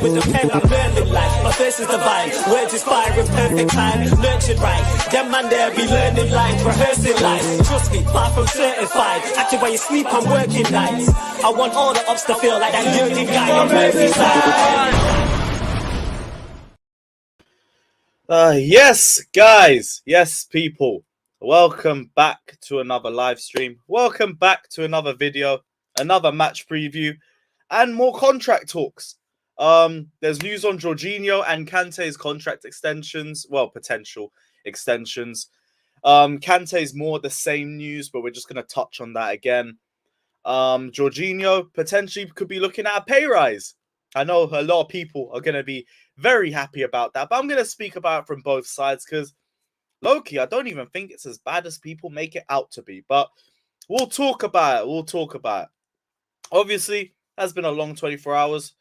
with the pen, I'm learning life. My thirst is divine, words inspire in perfect time. Nurtured right, them man there be learning life, rehearsing life. Trust me, far from certified. Acting while you sleep, I'm working nights. I want all the ups to feel like that Jurgen guy on Merseyside. Yes, guys. Yes, people. Welcome back to another live stream. Welcome back to another video, another match preview, and more contract talks. There's news on Jorginho and Kante's contract extensions. Well, potential extensions. Kante's more the same news, but we're just going to touch on that again. Jorginho potentially could be looking at a pay rise. I know a lot of people are going to be very happy about that, but I'm going to speak about it from both sides because, low-key, I don't even think it's as bad as people make it out to be. But we'll talk about it. We'll talk about it. Obviously, has been a long 24 hours.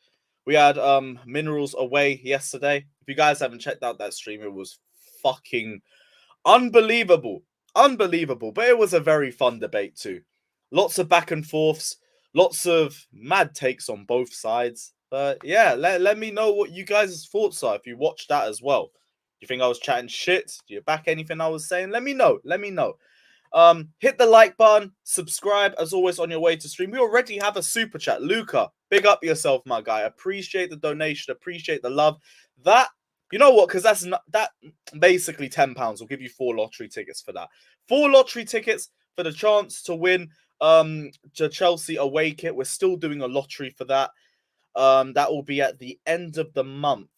We had Minerals away yesterday. If you guys haven't checked out that stream, it was fucking unbelievable. Unbelievable. But it was a very fun debate too. Lots of back and forths. Lots of mad takes on both sides. But yeah, let me know what you guys' thoughts are if you watched that as well. You think I was chatting shit? Do you back anything I was saying? Let me know. Let me know. Hit the like button. Subscribe as always on your way to stream. We already have a super chat. Luca, big up yourself, my guy. Appreciate the donation. Appreciate the love. That, you know what? Because that basically £10 will give you 4 lottery tickets for that. 4 lottery tickets for the chance to win to Chelsea away kit. We're still doing a lottery for that. That will be at the end of the month.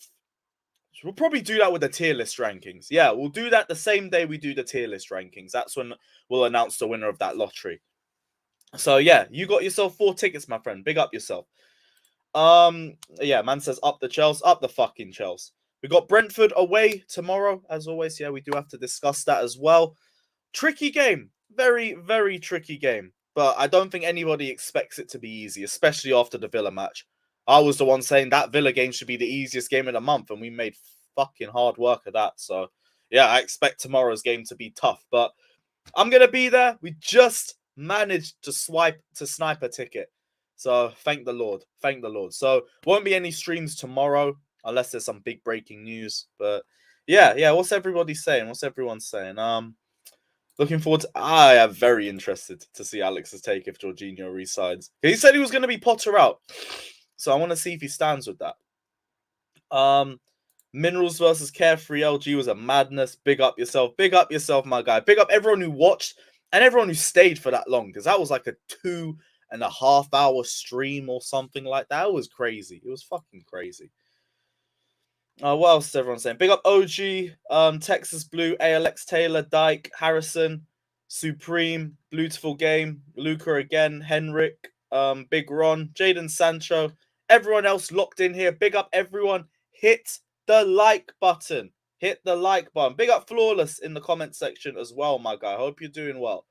So we'll probably do that with the tier list rankings. Yeah, we'll do that the same day we do the tier list rankings. That's when we'll announce the winner of that lottery. So yeah, you got yourself 4 tickets, my friend. Big up yourself. Yeah, man says up the Chelsea, up the fucking Chelsea. We got Brentford away tomorrow, as always. Yeah, we do have to discuss that as well. Tricky game. Very, very tricky game. But I don't think anybody expects it to be easy, especially after the Villa match. I was the one saying that Villa game should be the easiest game of the month, and we made fucking hard work of that. So, yeah, I expect tomorrow's game to be tough. But I'm going to be there. We just managed to snipe a ticket. So, thank the Lord. Thank the Lord. So, won't be any streams tomorrow, unless there's some big breaking news. But, yeah, what's everybody saying? What's everyone saying? Looking forward to... I am very interested to see Alex's take if Jorginho resigns. He said he was going to be Potter out. So I want to see if he stands with that. Minerals versus Carefree LG was a madness. Big up yourself. Big up yourself, my guy. Big up everyone who watched and everyone who stayed for that long. Because that was like a 2.5 hour stream or something like that. It was crazy. It was fucking crazy. What else is everyone saying? Big up OG, Texas Blue, ALX Taylor, Dyke, Harrison, Supreme, Beautiful Game, Luca again, Henrik, Big Ron, Jaden Sancho, everyone else locked in here. Big up everyone. Hit the like button. Hit the like button. Big up Flawless in the comment section as well, my guy. Hope you're doing well.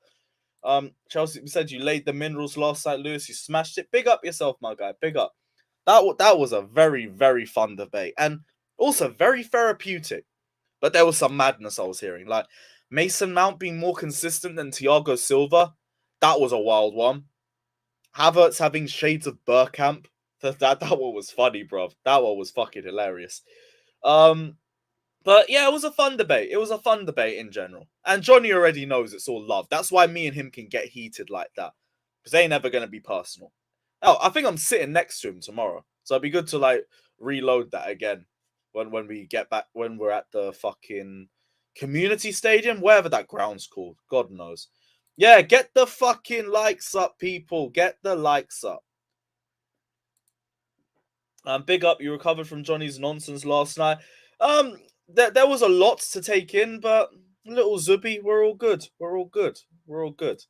Chelsea said you laid the Minerals last night, Lewis. You smashed it. Big up yourself, my guy. Big up. That was a very, very fun debate. And also very therapeutic. But there was some madness I was hearing. Like Mason Mount being more consistent than Thiago Silva. That was a wild one. Havertz having shades of Bergkamp. That one was funny, bro. That one was fucking hilarious. But yeah, it was a fun debate. It was a fun debate in general. And Johnny already knows it's all love. That's why me and him can get heated like that. Because they ain't never going to be personal. Oh, I think I'm sitting next to him tomorrow. So it'd be good to like reload that again. When we get back, when we're at the fucking community stadium, wherever that ground's called. God knows. Yeah, get the fucking likes up, people. Get the likes up. Big up, you recovered from Johnny's nonsense last night. There was a lot to take in, but little Zubi, we're all good. We're all good. We're all good.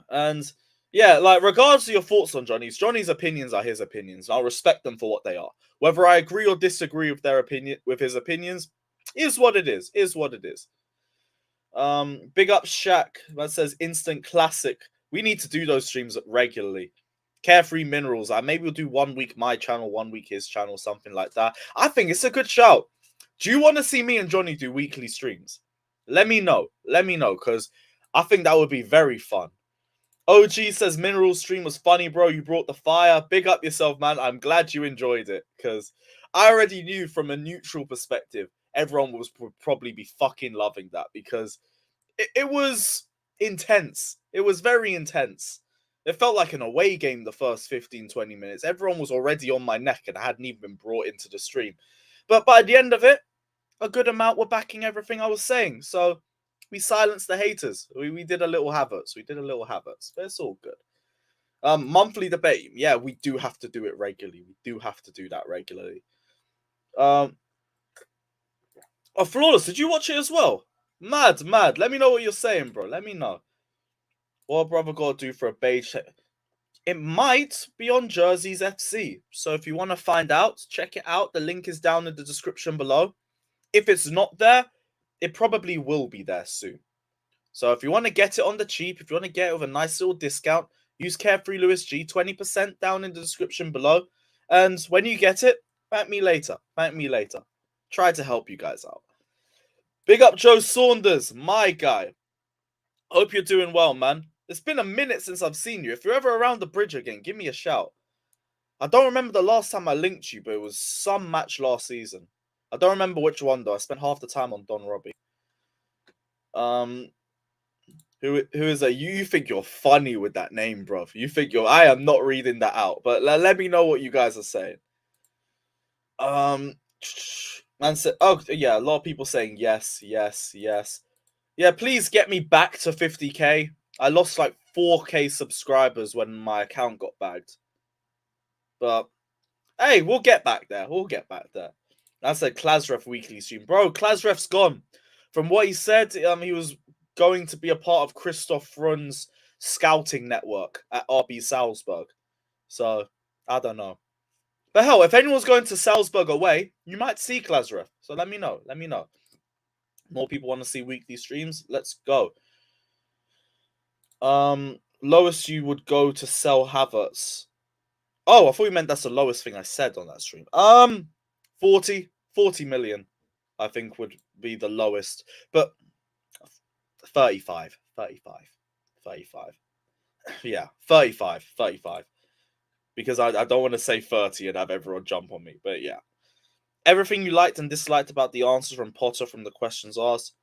And yeah, like regardless of your thoughts on Johnny's opinions are his opinions. I'll respect them for what they are. Whether I agree or disagree with his opinions, is what it is. Is what it is. Big up Shaq that says instant classic. We need to do those streams regularly. Carefree Minerals. Maybe we'll do 1 week my channel, 1 week his channel, something like that. I think it's a good shout. Do you want to see me and Johnny do weekly streams? Let me know. Let me know, because I think that would be very fun. OG says Mineral stream was funny, bro. You brought the fire. Big up yourself, man. I'm glad you enjoyed it because I already knew from a neutral perspective everyone would probably be fucking loving that because it was intense. It was very intense. It felt like an away game the first 15, 20 minutes. Everyone was already on my neck and I hadn't even been brought into the stream. But by the end of it, a good amount were backing everything I was saying. So we silenced the haters. We did a little Havertz. But it's all good. Monthly debate. Yeah, we do have to do it regularly. We do have to do that regularly. Oh, Flawless, did you watch it as well? Mad. Let me know what you're saying, bro. Let me know. What brother got to do for a beige? It might be on Jerseys FC. So if you want to find out, check it out. The link is down in the description below. If it's not there, it probably will be there soon. So if you want to get it on the cheap, if you want to get it with a nice little discount, use Carefree Lewis G, 20% down in the description below. And when you get it, thank me later. Try to help you guys out. Big up Joe Saunders, my guy. Hope you're doing well, man. It's been a minute since I've seen you. If you're ever around the bridge again, give me a shout. I don't remember the last time I linked you, but it was some match last season. I don't remember which one, though. I spent half the time on Don Robbie. Who is that? You think you're funny with that name, bro. You think you're... I am not reading that out, but let me know what you guys are saying. Man said... Oh, yeah, a lot of people saying yes. Yeah, please get me back to 50k. I lost like 4k subscribers when my account got bagged. But, hey, we'll get back there. That's a Klasref weekly stream. Bro, Klasref's gone. From what he said, he was going to be a part of Christoph Frun's scouting network at RB Salzburg. So, I don't know. But hell, if anyone's going to Salzburg away, you might see Klasref. So let me know. More people want to see weekly streams. Let's go. Lowest you would go to sell Havertz. Oh, I thought you meant that's the lowest thing I said on that stream. 40 million, I think would be the lowest. But 35. Yeah, 35. Because I don't want to say 30 and have everyone jump on me. But yeah. Everything you liked and disliked about the answers from Potter from the questions asked.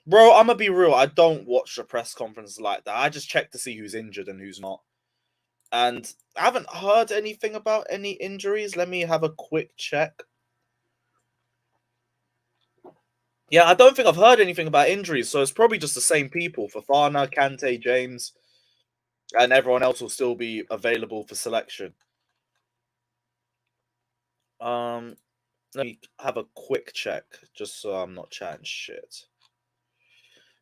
Bro, I'm going to be real. I don't watch the press conferences like that. I just check to see who's injured and who's not. And I haven't heard anything about any injuries. Let me have a quick check. Yeah, I don't think I've heard anything about injuries, so it's probably just the same people. Fofana, Kante, James, and everyone else will still be available for selection. Let me have a quick check, just so I'm not chatting shit.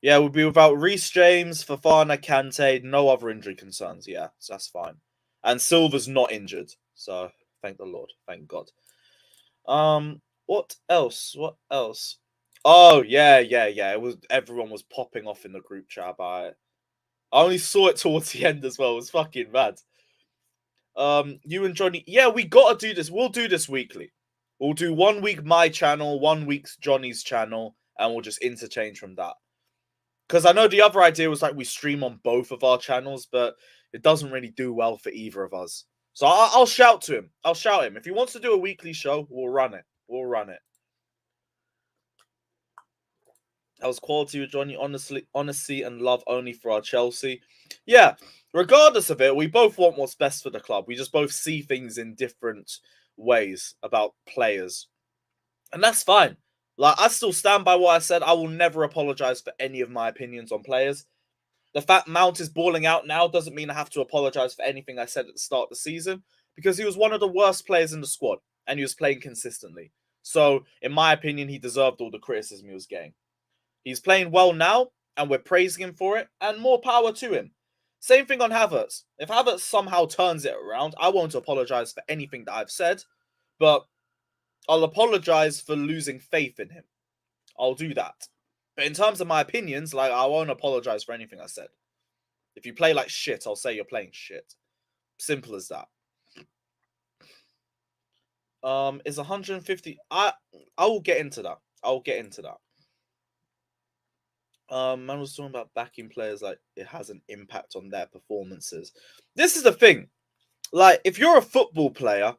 Yeah, we'll be without Reece James, Fofana, Kante, no other injury concerns. Yeah, so that's fine. And Silva's not injured, so thank the Lord, thank God. What else? Oh, yeah. It was everyone was popping off in the group chat about it. I only saw it towards the end as well. It was fucking mad. You and Johnny, yeah, we gotta do this. We'll do this weekly. We'll do 1 week my channel, 1 week's Johnny's channel, and we'll just interchange from that. Because I know the other idea was like we stream on both of our channels, but it doesn't really do well for either of us. So I'll shout to him. If he wants to do a weekly show, we'll run it. That was quality with Johnny, honesty and love only for our Chelsea. Yeah, regardless of it, we both want what's best for the club. We just both see things in different ways about players. And that's fine. Like, I still stand by what I said. I will never apologize for any of my opinions on players. The fact Mount is balling out now doesn't mean I have to apologize for anything I said at the start of the season, because he was one of the worst players in the squad and he was playing consistently. So, in my opinion, he deserved all the criticism he was getting. He's playing well now, and we're praising him for it, and more power to him. Same thing on Havertz. If Havertz somehow turns it around, I won't apologize for anything that I've said, but I'll apologize for losing faith in him. I'll do that. But in terms of my opinions, like, I won't apologize for anything I said. If you play like shit, I'll say you're playing shit. Simple as that. Is 150... I will get into that. Man was talking about backing players like it has an impact on their performances. This is the thing. Like, if you're a football player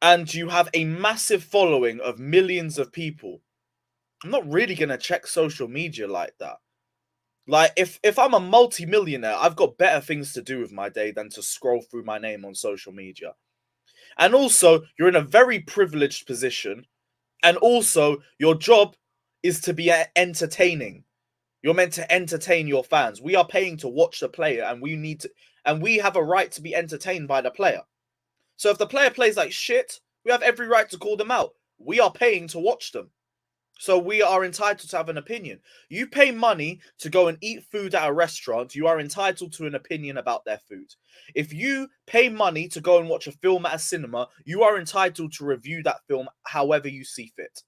and you have a massive following of millions of people, I'm not really gonna check social media like that. Like, if I'm a multi-millionaire, I've got better things to do with my day than to scroll through my name on social media. And also, you're in a very privileged position. And also, your job is to be entertaining. You're meant to entertain your fans. We are paying to watch the player, and we have a right to be entertained by the player. So if the player plays like shit, we have every right to call them out. We are paying to watch them. So we are entitled to have an opinion. You pay money to go and eat food at a restaurant, you are entitled to an opinion about their food. If you pay money to go and watch a film at a cinema, you are entitled to review that film however you see fit.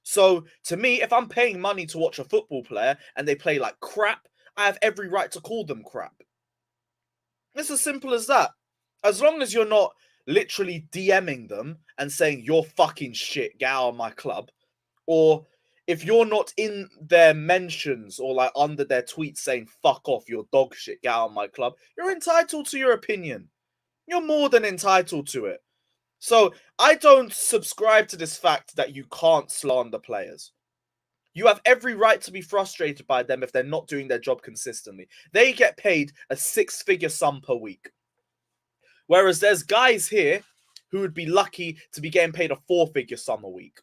So to me, if I'm paying money to watch a football player and they play like crap, I have every right to call them crap. It's as simple as that. As long as you're not literally DMing them and saying, you're fucking shit, get out of my club. Or if you're not in their mentions or like under their tweets saying, fuck off, you're dog shit, get out of my club, you're entitled to your opinion. You're more than entitled to it. So I don't subscribe to this fact that you can't slander players. You have every right to be frustrated by them if they're not doing their job consistently. They get paid a 6-figure sum per week. Whereas there's guys here who would be lucky to be getting paid a 4-figure sum a week.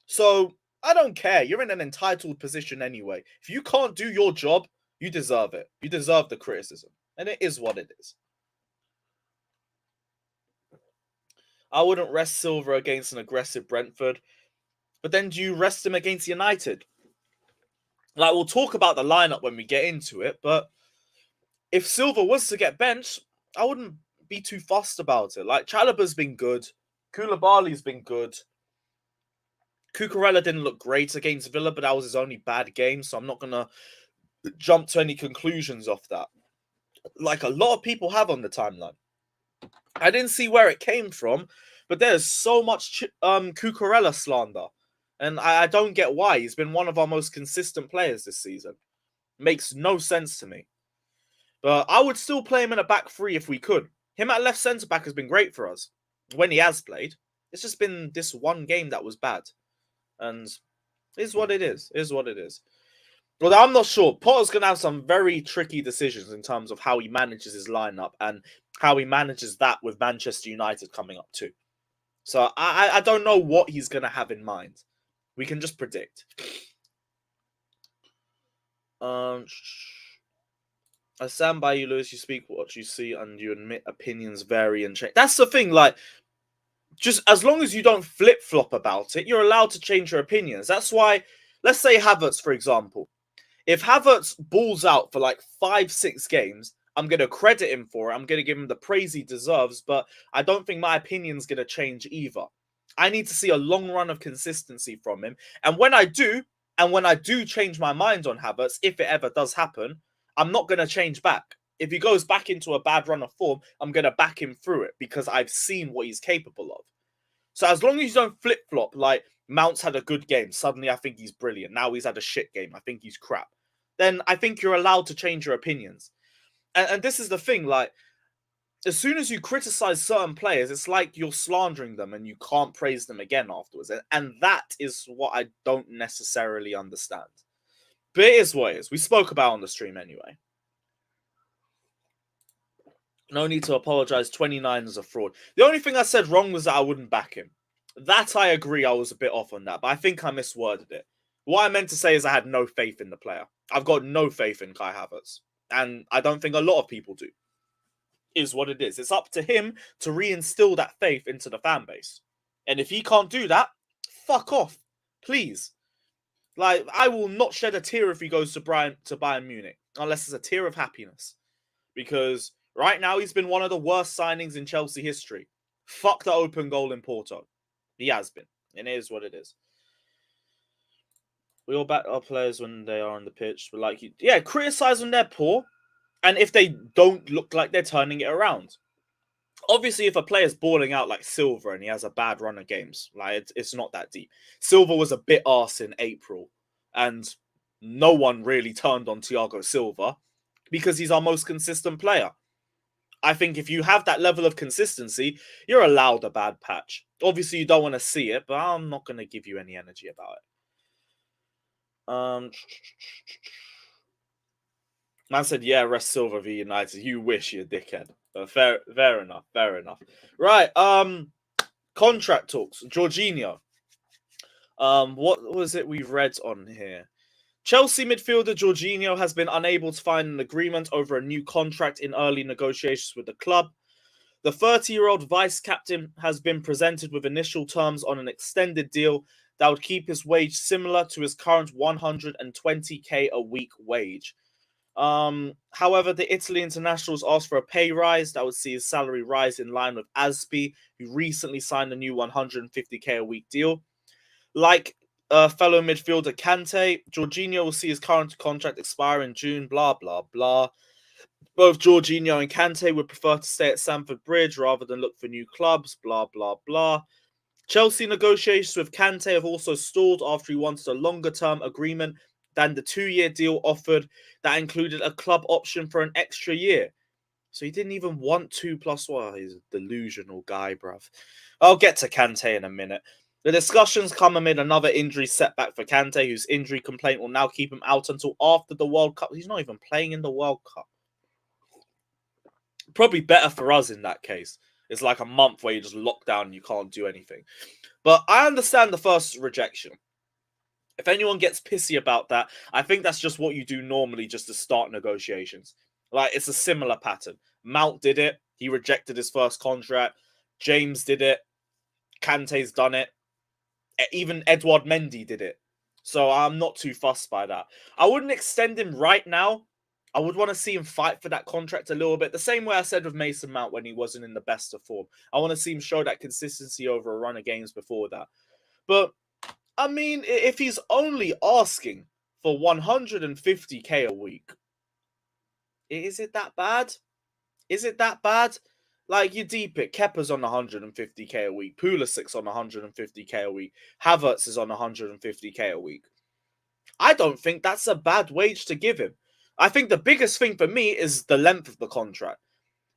So I don't care. You're in an entitled position anyway. If you can't do your job, you deserve it. You deserve the criticism. And it is what it is. I wouldn't rest Silva against an aggressive Brentford. But then do you rest him against United? Like, we'll talk about the lineup when we get into it. But if Silva was to get benched, I wouldn't be too fussed about it. Like, Chalobah's been good. Koulibaly's been good. Cucurella didn't look great against Villa, but that was his only bad game, so I'm not going to jump to any conclusions off that. Like a lot of people have on the timeline. I didn't see where it came from, but there's so much Cucurella slander. And I don't get why. He's been one of our most consistent players this season. Makes no sense to me. But I would still play him in a back three if we could. Him at left centre-back has been great for us when he has played. It's just been this one game that was bad. And is what it is. Is what it is. Well, I'm not sure. Potter's going to have some very tricky decisions in terms of how he manages his lineup and how he manages that with Manchester United coming up too. So I don't know what he's going to have in mind. We can just predict. I stand by you, Lewis. You speak what you see and you admit opinions vary and change. That's the thing, like, just as long as you don't flip-flop about it, you're allowed to change your opinions. That's why, let's say Havertz, for example. If Havertz balls out for like 5-6 games, I'm going to credit him for it. I'm going to give him the praise he deserves, but I don't think my opinion's going to change either. I need to see a long run of consistency from him. And when I do change my mind on Havertz, if it ever does happen, I'm not going to change back. If he goes back into a bad run of form, I'm going to back him through it because I've seen what he's capable of. So as long as you don't flip-flop, like Mount's had a good game, suddenly I think he's brilliant. Now he's had a shit game, I think he's crap. Then I think you're allowed to change your opinions. And this is the thing, like, as soon as you criticize certain players, it's like you're slandering them and you can't praise them again afterwards. And that is what I don't necessarily understand. But it is what it is. We spoke about it on the stream anyway. No need to apologize. 29 is a fraud. The only thing I said wrong was that I wouldn't back him. That I agree, I was a bit off on that, but I think I misworded it. What I meant to say is I had no faith in the player. I've got no faith in Kai Havertz. And I don't think a lot of people do. Is what it is. It's up to him to reinstill that faith into the fan base. And if he can't do that, fuck off. Please. Like, I will not shed a tear if he goes to Bayern Munich. Unless it's a tear of happiness. Because right now he's been one of the worst signings in Chelsea history. Fuck the open goal in Porto. He has been. And it is what it is. We all back our players when they are on the pitch. But like, yeah, criticize when they're poor. And if they don't look like they're turning it around. Obviously, if a player's balling out like Silva and he has a bad run of games, like it's not that deep. Silva was a bit arse in April. And no one really turned on Thiago Silva because he's our most consistent player. I think if you have that level of consistency, you're allowed a bad patch. Obviously, you don't want to see it, but I'm not going to give you any energy about it. Man said, yeah, rest Silva v United. You wish, you dickhead. But fair enough, fair enough. Right, contract talks. Jorginho. What was it we read on here? Chelsea midfielder Jorginho has been unable to find an agreement over a new contract in early negotiations with the club. The 30-year-old vice-captain has been presented with initial terms on an extended deal that would keep his wage similar to his current 120k a week wage. However, the Italy internationals asked for a pay rise that would see his salary rise in line with Aspi, who recently signed a new 150k a week deal. Like fellow midfielder Kante, Jorginho will see his current contract expire in June, blah, blah, blah. Both Jorginho and Kante would prefer to stay at Stamford Bridge rather than look for new clubs, blah, blah, blah. Chelsea negotiations with Kante have also stalled after he wanted a longer-term agreement than the 2-year deal offered that included a club option for an extra year. So he didn't even want 2+1. He's a delusional guy, bruv. I'll get to Kante in a minute. The discussions come amid another injury setback for Kante, whose injury complaint will now keep him out until after the World Cup. He's not even playing in the World Cup. Probably better for us in that case. It's like a month where you just lock down and you can't do anything. But I understand the first rejection. If anyone gets pissy about that, I think that's just what you do normally just to start negotiations. Like, it's a similar pattern. Mount did it. He rejected his first contract. James did it. Kante's done it. Even Edouard Mendy did it. So I'm not too fussed by that. I wouldn't extend him right now. I would want to see him fight for that contract a little bit. The same way I said with Mason Mount when he wasn't in the best of form. I want to see him show that consistency over a run of games before that. But, I mean, if he's only asking for 150k a week, is it that bad? Is it that bad? Like, you deep it. Kepa's on 150k a week. Pulisic's on 150k a week. Havertz is on 150k a week. I don't think that's a bad wage to give him. I think the biggest thing for me is the length of the contract.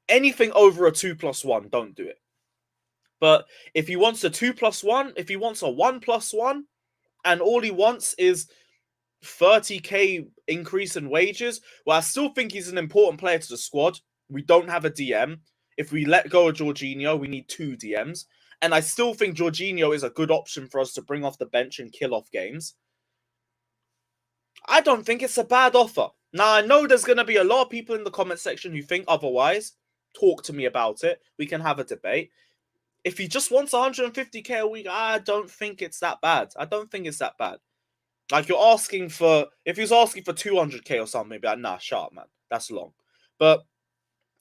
Anything over a 2+1, don't do it. But if he wants a 2+1, if he wants a 1+1, and all he wants is 30k increase in wages, well, I still think he's an important player to the squad. We don't have a DM. If we let go of Jorginho, we need 2 DMs. And I still think Jorginho is a good option for us to bring off the bench and kill off games. I don't think it's a bad offer. Now, I know there's going to be a lot of people in the comment section who think otherwise. Talk to me about it. We can have a debate. If he just wants 150k a week, I don't think it's that bad. I don't think it's that bad. Like, you're asking for... If he was asking for 200k or something, maybe like, nah, shut up, man. That's long. But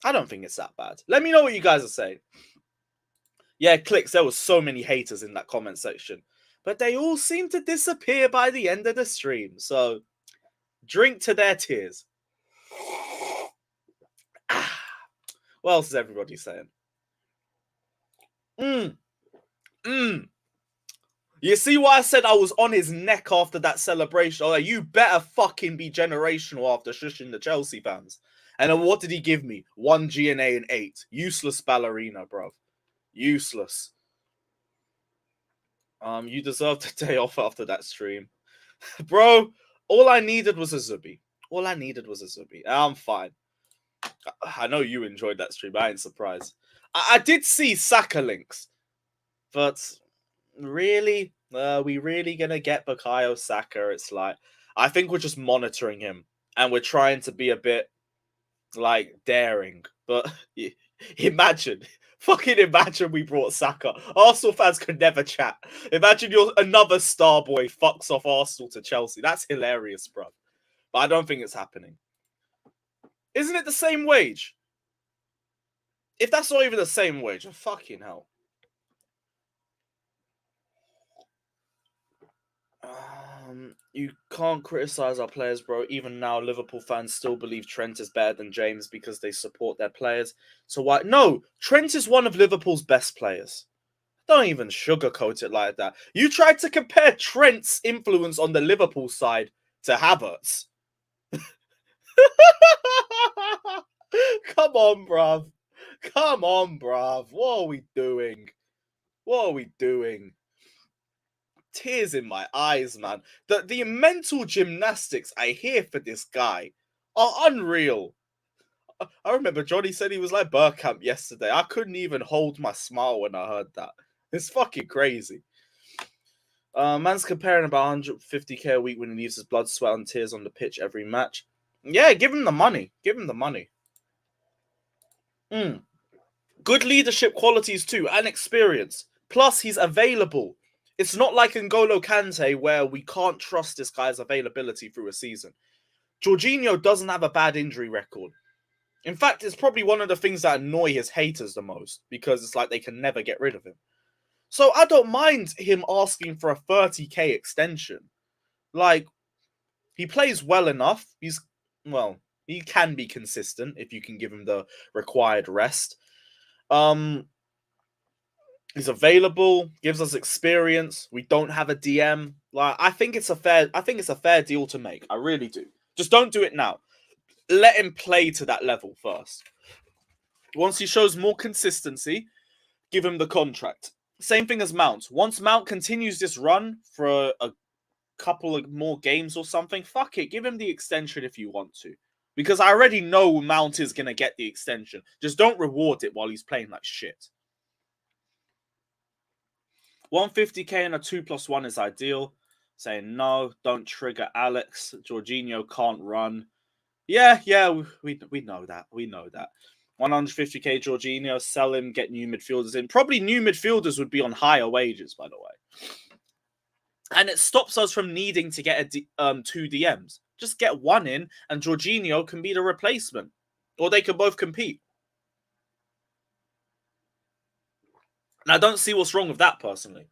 I don't think it's that bad. Let me know what you guys are saying. Yeah, Clicks, there was so many haters in that comment section. But they all seem to disappear by the end of the stream. So, drink to their tears. What else is everybody saying? You see why I said I was on his neck after that celebration? Oh, you better fucking be generational after shushing the Chelsea fans. And then what did he give me? 1 GNA and 8. Useless ballerina, bro. Useless. You deserved a day off after that stream. Bro, all I needed was a Zubi. All I needed was a Zubi. I'm fine. I know you enjoyed that stream. I ain't surprised. I did see Saka links. But really? We really gonna get Bukayo Saka? It's like, I think we're just monitoring him. And we're trying to be a bit, like, daring. But imagine. Fucking imagine we brought Saka. Arsenal fans could never chat. Imagine another star boy fucks off Arsenal to Chelsea. That's hilarious, bro. But I don't think it's happening. Isn't it the same wage? If that's not even the same wage, oh, fucking hell. You can't criticize our players, bro. Even now, Liverpool fans still believe Trent is better than James because they support their players. So why? No, Trent is one of Liverpool's best players. Don't even sugarcoat it like that. You tried to compare Trent's influence on the Liverpool side to Havertz. Come on, bruv. Come on, bruv. What are we doing? What are we doing? Tears in my eyes, man. The mental gymnastics I hear for this guy are unreal. I remember Johnny said he was like Bergkamp yesterday. I couldn't even hold my smile when I heard that. It's fucking crazy. Man's comparing about 150k a week when he leaves his blood, sweat, and tears on the pitch every match. Yeah, give him the money. Give him the money. Good leadership qualities too, and experience. Plus, he's available. It's not like N'Golo Kante where we can't trust this guy's availability through a season. Jorginho doesn't have a bad injury record. In fact, it's probably one of the things that annoy his haters the most, because it's like they can never get rid of him. So I don't mind him asking for a 30k extension. Like, he plays well enough. He can be consistent if you can give him the required rest. He's available, gives us experience. We don't have a DM. Like, I think it's a fair deal to make. I really do. Just don't do it now. Let him play to that level first. Once he shows more consistency, give him the contract. Same thing as Mount. Once Mount continues this run for a couple of more games or something, fuck it, give him the extension if you want to. Because I already know Mount is going to get the extension. Just don't reward it while he's playing like shit. 150k and a 2+1 is ideal. Saying no, don't trigger Alex. Jorginho can't run. Yeah, we know that. We know that. 150k Jorginho, sell him, get new midfielders in. Probably new midfielders would be on higher wages, by the way. And it stops us from needing to get two DMs. Just get one in, and Jorginho can be the replacement. Or they can both compete. And I don't see what's wrong with that, personally.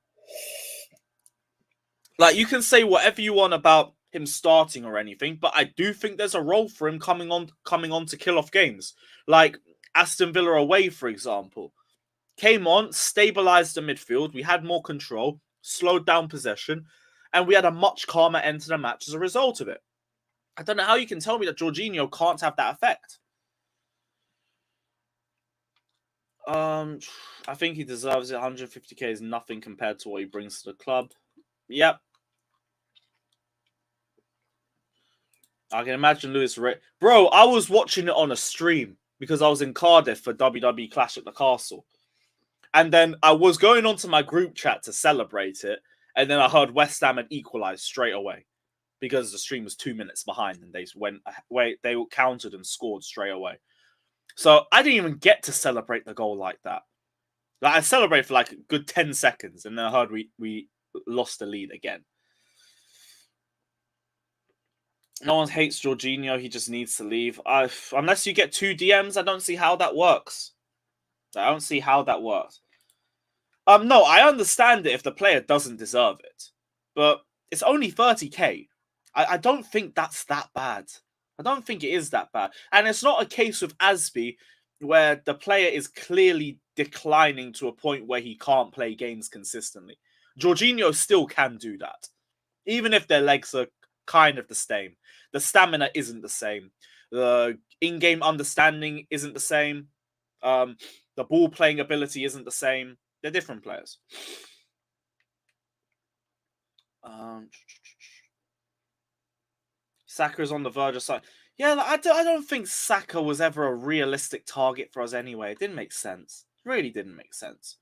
Like, you can say whatever you want about him starting or anything, but I do think there's a role for him coming on to kill off games. Like Aston Villa away, for example. Came on, stabilized the midfield, we had more control, slowed down possession, and we had a much calmer end to the match as a result of it. I don't know how you can tell me that Jorginho can't have that effect. I think he deserves it. 150k is nothing compared to what he brings to the club. Yep. I can imagine Lewis. Bro, I was watching it on a stream because I was in Cardiff for WWE Clash at the Castle. And then I was going onto my group chat to celebrate it. And then I heard West Ham had equalised straight away because the stream was 2 minutes behind and they countered and scored straight away. So I didn't even get to celebrate the goal like that. Like, I celebrated for like a good 10 seconds and then I heard we lost the lead again. No one hates Jorginho. He just needs to leave. Unless you get 2 DMs, I don't see how that works. I don't see how that works. No, I understand it if the player doesn't deserve it. But it's only 30k. I don't think that's that bad. I don't think it is that bad. And it's not a case with Asby where the player is clearly declining to a point where he can't play games consistently. Jorginho still can do that. Even if their legs are kind of the same. The stamina isn't the same. The in-game understanding isn't the same. The ball playing ability isn't the same. They're different players. Saka is on the verge of sign. Yeah, I don't think Saka was ever a realistic target for us anyway. It didn't make sense. It really didn't make sense.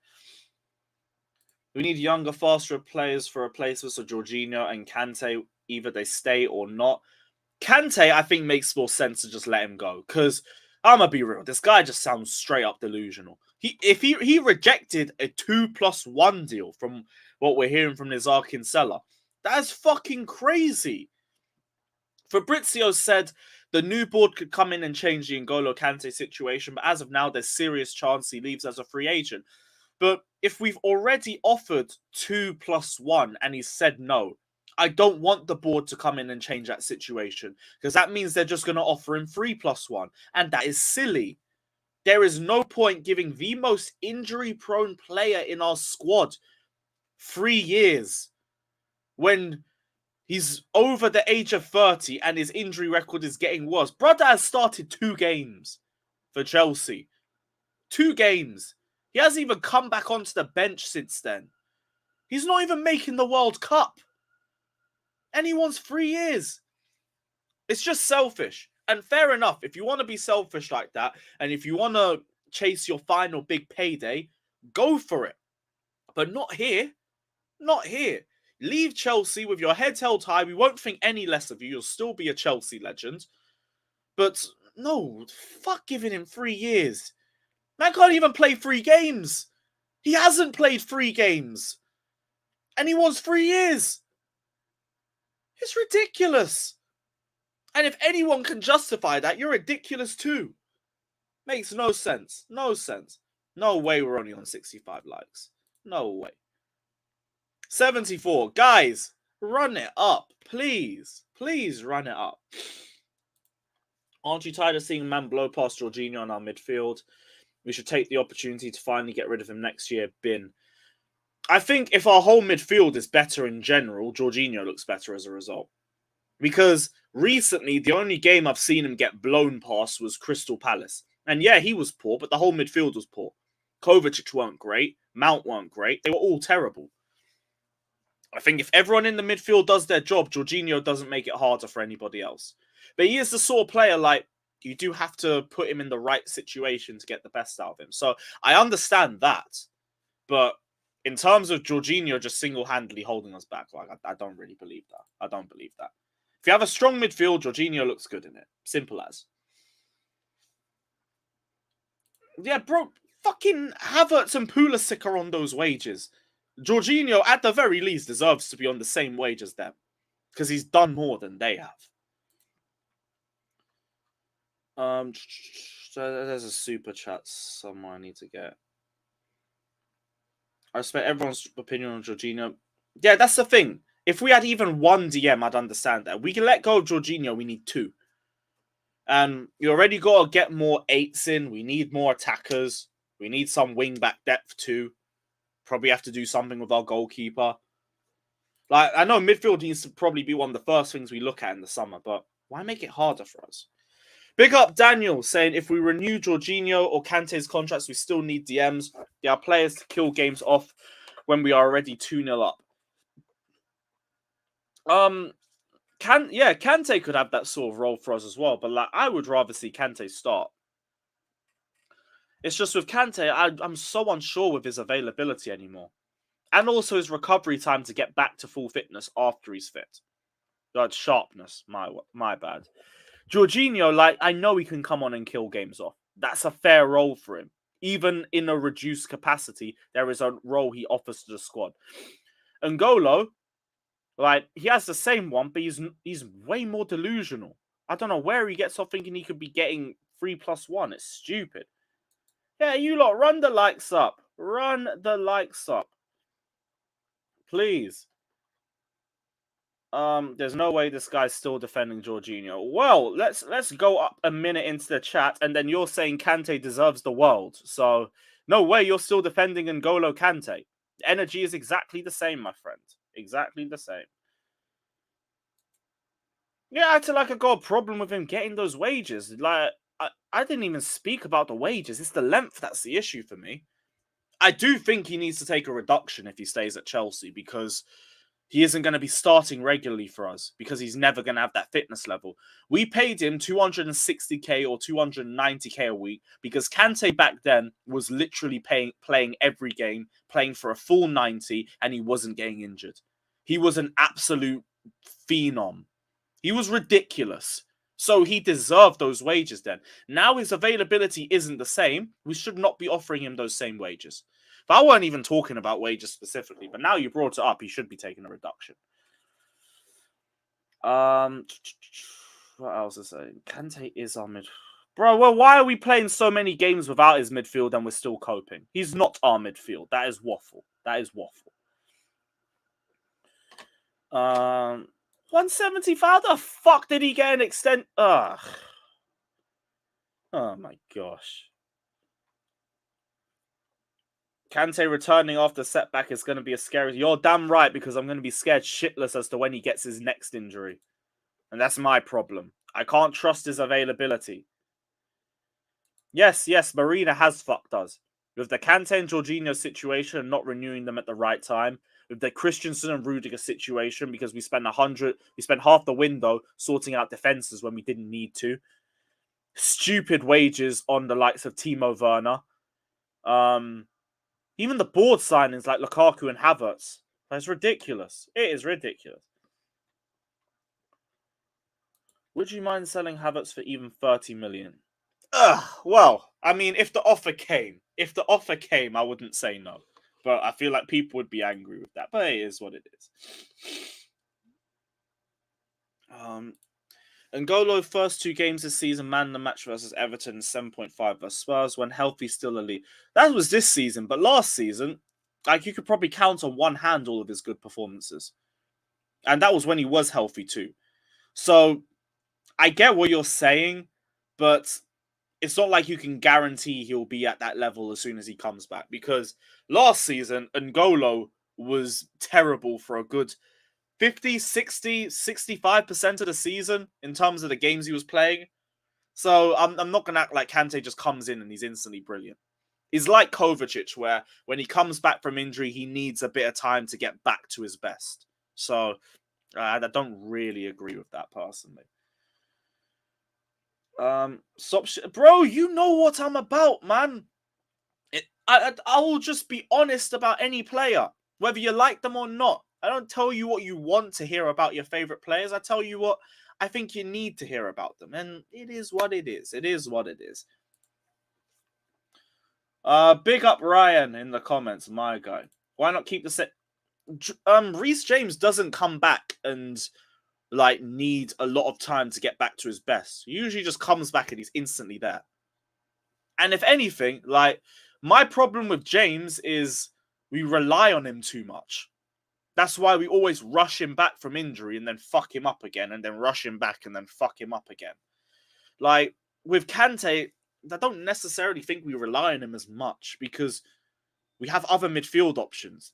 We need younger, faster players for replacements of Jorginho and Kante. Either they stay or not. Kante, I think, makes more sense to just let him go. Because, I'm going to be real, this guy just sounds straight up delusional. If he rejected a 2+1 deal from what we're hearing from Nizar Kinsella, that is fucking crazy. Fabrizio said the new board could come in and change the N'Golo Kante situation, but as of now, there's serious chance he leaves as a free agent. But if we've already offered 2+1 and he said no, I don't want the board to come in and change that situation because that means they're just going to offer him 3+1. And that is silly. There is no point giving the most injury-prone player in our squad 3 years when He's over the age of 30 and his injury record is getting worse. Brother has started 2 games for Chelsea. 2 games. He hasn't even come back onto the bench since then. He's not even making the World Cup. And he wants 3 years. It's just selfish. And fair enough, if you want to be selfish like that, and if you want to chase your final big payday, go for it. But not here. Not here. Leave Chelsea with your head held high. We won't think any less of you. You'll still be a Chelsea legend. But no, fuck giving him 3 years. Man can't even play 3 games. He hasn't played 3 games. And he wants 3 years. It's ridiculous. And if anyone can justify that, you're ridiculous too. Makes no sense. No sense. No way we're only on 65 likes. No way. 74. Guys, run it up. Please. Please run it up. Aren't you tired of seeing man blow past Jorginho in our midfield? We should take the opportunity to finally get rid of him next year. Bin. I think if our whole midfield is better in general, Jorginho looks better as a result. Because recently, the only game I've seen him get blown past was Crystal Palace. And yeah, he was poor, but the whole midfield was poor. Kovacic weren't great. Mount weren't great. They were all terrible. I think if everyone in the midfield does their job, Jorginho doesn't make it harder for anybody else. But he is the sort of player, like, you do have to put him in the right situation to get the best out of him. So I understand that. But in terms of Jorginho just single-handedly holding us back, like, I don't really believe that. I don't believe that. If you have a strong midfield, Jorginho looks good in it. Simple as. Yeah, bro, fucking Havertz and Pulisic are on those wages. Jorginho, at the very least, deserves to be on the same wage as them. Because he's done more than they have. So there's a super chat somewhere I need to get. I respect everyone's opinion on Jorginho. Yeah, that's the thing. If we had even 1 DM, I'd understand that. We can let go of Jorginho, we need 2. And you already got to get more 8s in. We need more attackers. We need some wing-back depth too. Probably have to do something with our goalkeeper. Like, I know midfield needs to probably be one of the first things we look at in the summer, but why make it harder for us? Big up Daniel saying if we renew Jorginho or Kante's contracts, we still need DMs. There are players to kill games off when we are already 2-0 up. Kante could have that sort of role for us as well, but like I would rather see Kante start. It's just with Kante, I'm so unsure with his availability anymore. And also his recovery time to get back to full fitness after he's fit. That's sharpness, my bad. Jorginho, like, I know he can come on and kill games off. That's a fair role for him. Even in a reduced capacity, there is a role he offers to the squad. N'Golo, like, he has the same one, but he's way more delusional. I don't know where he gets off thinking he could be getting 3+1. It's stupid. Yeah, you lot, run the likes up. Run the likes up. Please. There's no way this guy's still defending Jorginho. Well, let's go up a minute into the chat, and then you're saying Kante deserves the world. So, no way you're still defending N'Golo Kante. The energy is exactly the same, my friend. Exactly the same. Yeah, I feel like I got a problem with him getting those wages. Like, I didn't even speak about the wages. It's the length that's the issue for me. I do think he needs to take a reduction if he stays at Chelsea because he isn't going to be starting regularly for us because he's never going to have that fitness level. We paid him 260k or 290k a week because Kante back then was literally playing every game, playing for a full 90, and he wasn't getting injured. He was an absolute phenom. He was ridiculous. So he deserved those wages then. Now his availability isn't the same. We should not be offering him those same wages. But I weren't even talking about wages specifically. But now you brought it up, he should be taking a reduction. What else is saying? Kante is our mid... Bro, well, why are we playing so many games without his midfield and we're still coping? He's not our midfield. That is waffle. That is waffle. 175? How the fuck did he get an extent? Ugh. Oh my gosh. Kante returning after setback is going to be a scary... You're damn right, because I'm going to be scared shitless as to when he gets his next injury. And that's my problem. I can't trust his availability. Yes, Marina has fucked us. With the Kante and Jorginho situation and not renewing them at the right time. With the Christensen and Rudiger situation, because we spent half the window sorting out defenses when we didn't need to. Stupid wages on the likes of Timo Werner. Even the board signings like Lukaku and Havertz. That's ridiculous. It is ridiculous. Would you mind selling Havertz for even 30 million? Well, I mean, if the offer came, I wouldn't say no. But I feel like people would be angry with that. But it is what it is. N'Golo, first 2 games this season, man the match versus Everton, 7.5 versus Spurs. When healthy, still elite. That was this season, but last season, like, you could probably count on one hand all of his good performances. And that was when he was healthy too. So, I get what you're saying, but it's not like you can guarantee he'll be at that level as soon as he comes back. Because last season, N'Golo was terrible for a good 50, 60, 65% of the season in terms of the games he was playing. So I'm not going to act like Kante just comes in and he's instantly brilliant. He's like Kovacic, where when he comes back from injury, he needs a bit of time to get back to his best. So I don't really agree with that personally. Bro, you know what I'm about, man. I will just be honest about any player, whether you like them or not. I don't tell you what you want to hear about your favorite players. I tell you what I think you need to hear about them. And it is what it is. It is what it is. Big up Ryan in the comments, my guy. Why not keep the set? Reece James doesn't come back and like need a lot of time to get back to his best. He usually just comes back and he's instantly there. And if anything, like, my problem with James is we rely on him too much. That's why we always rush him back from injury and then fuck him up again and then rush him back and then fuck him up again. Like, with Kante, I don't necessarily think we rely on him as much because we have other midfield options.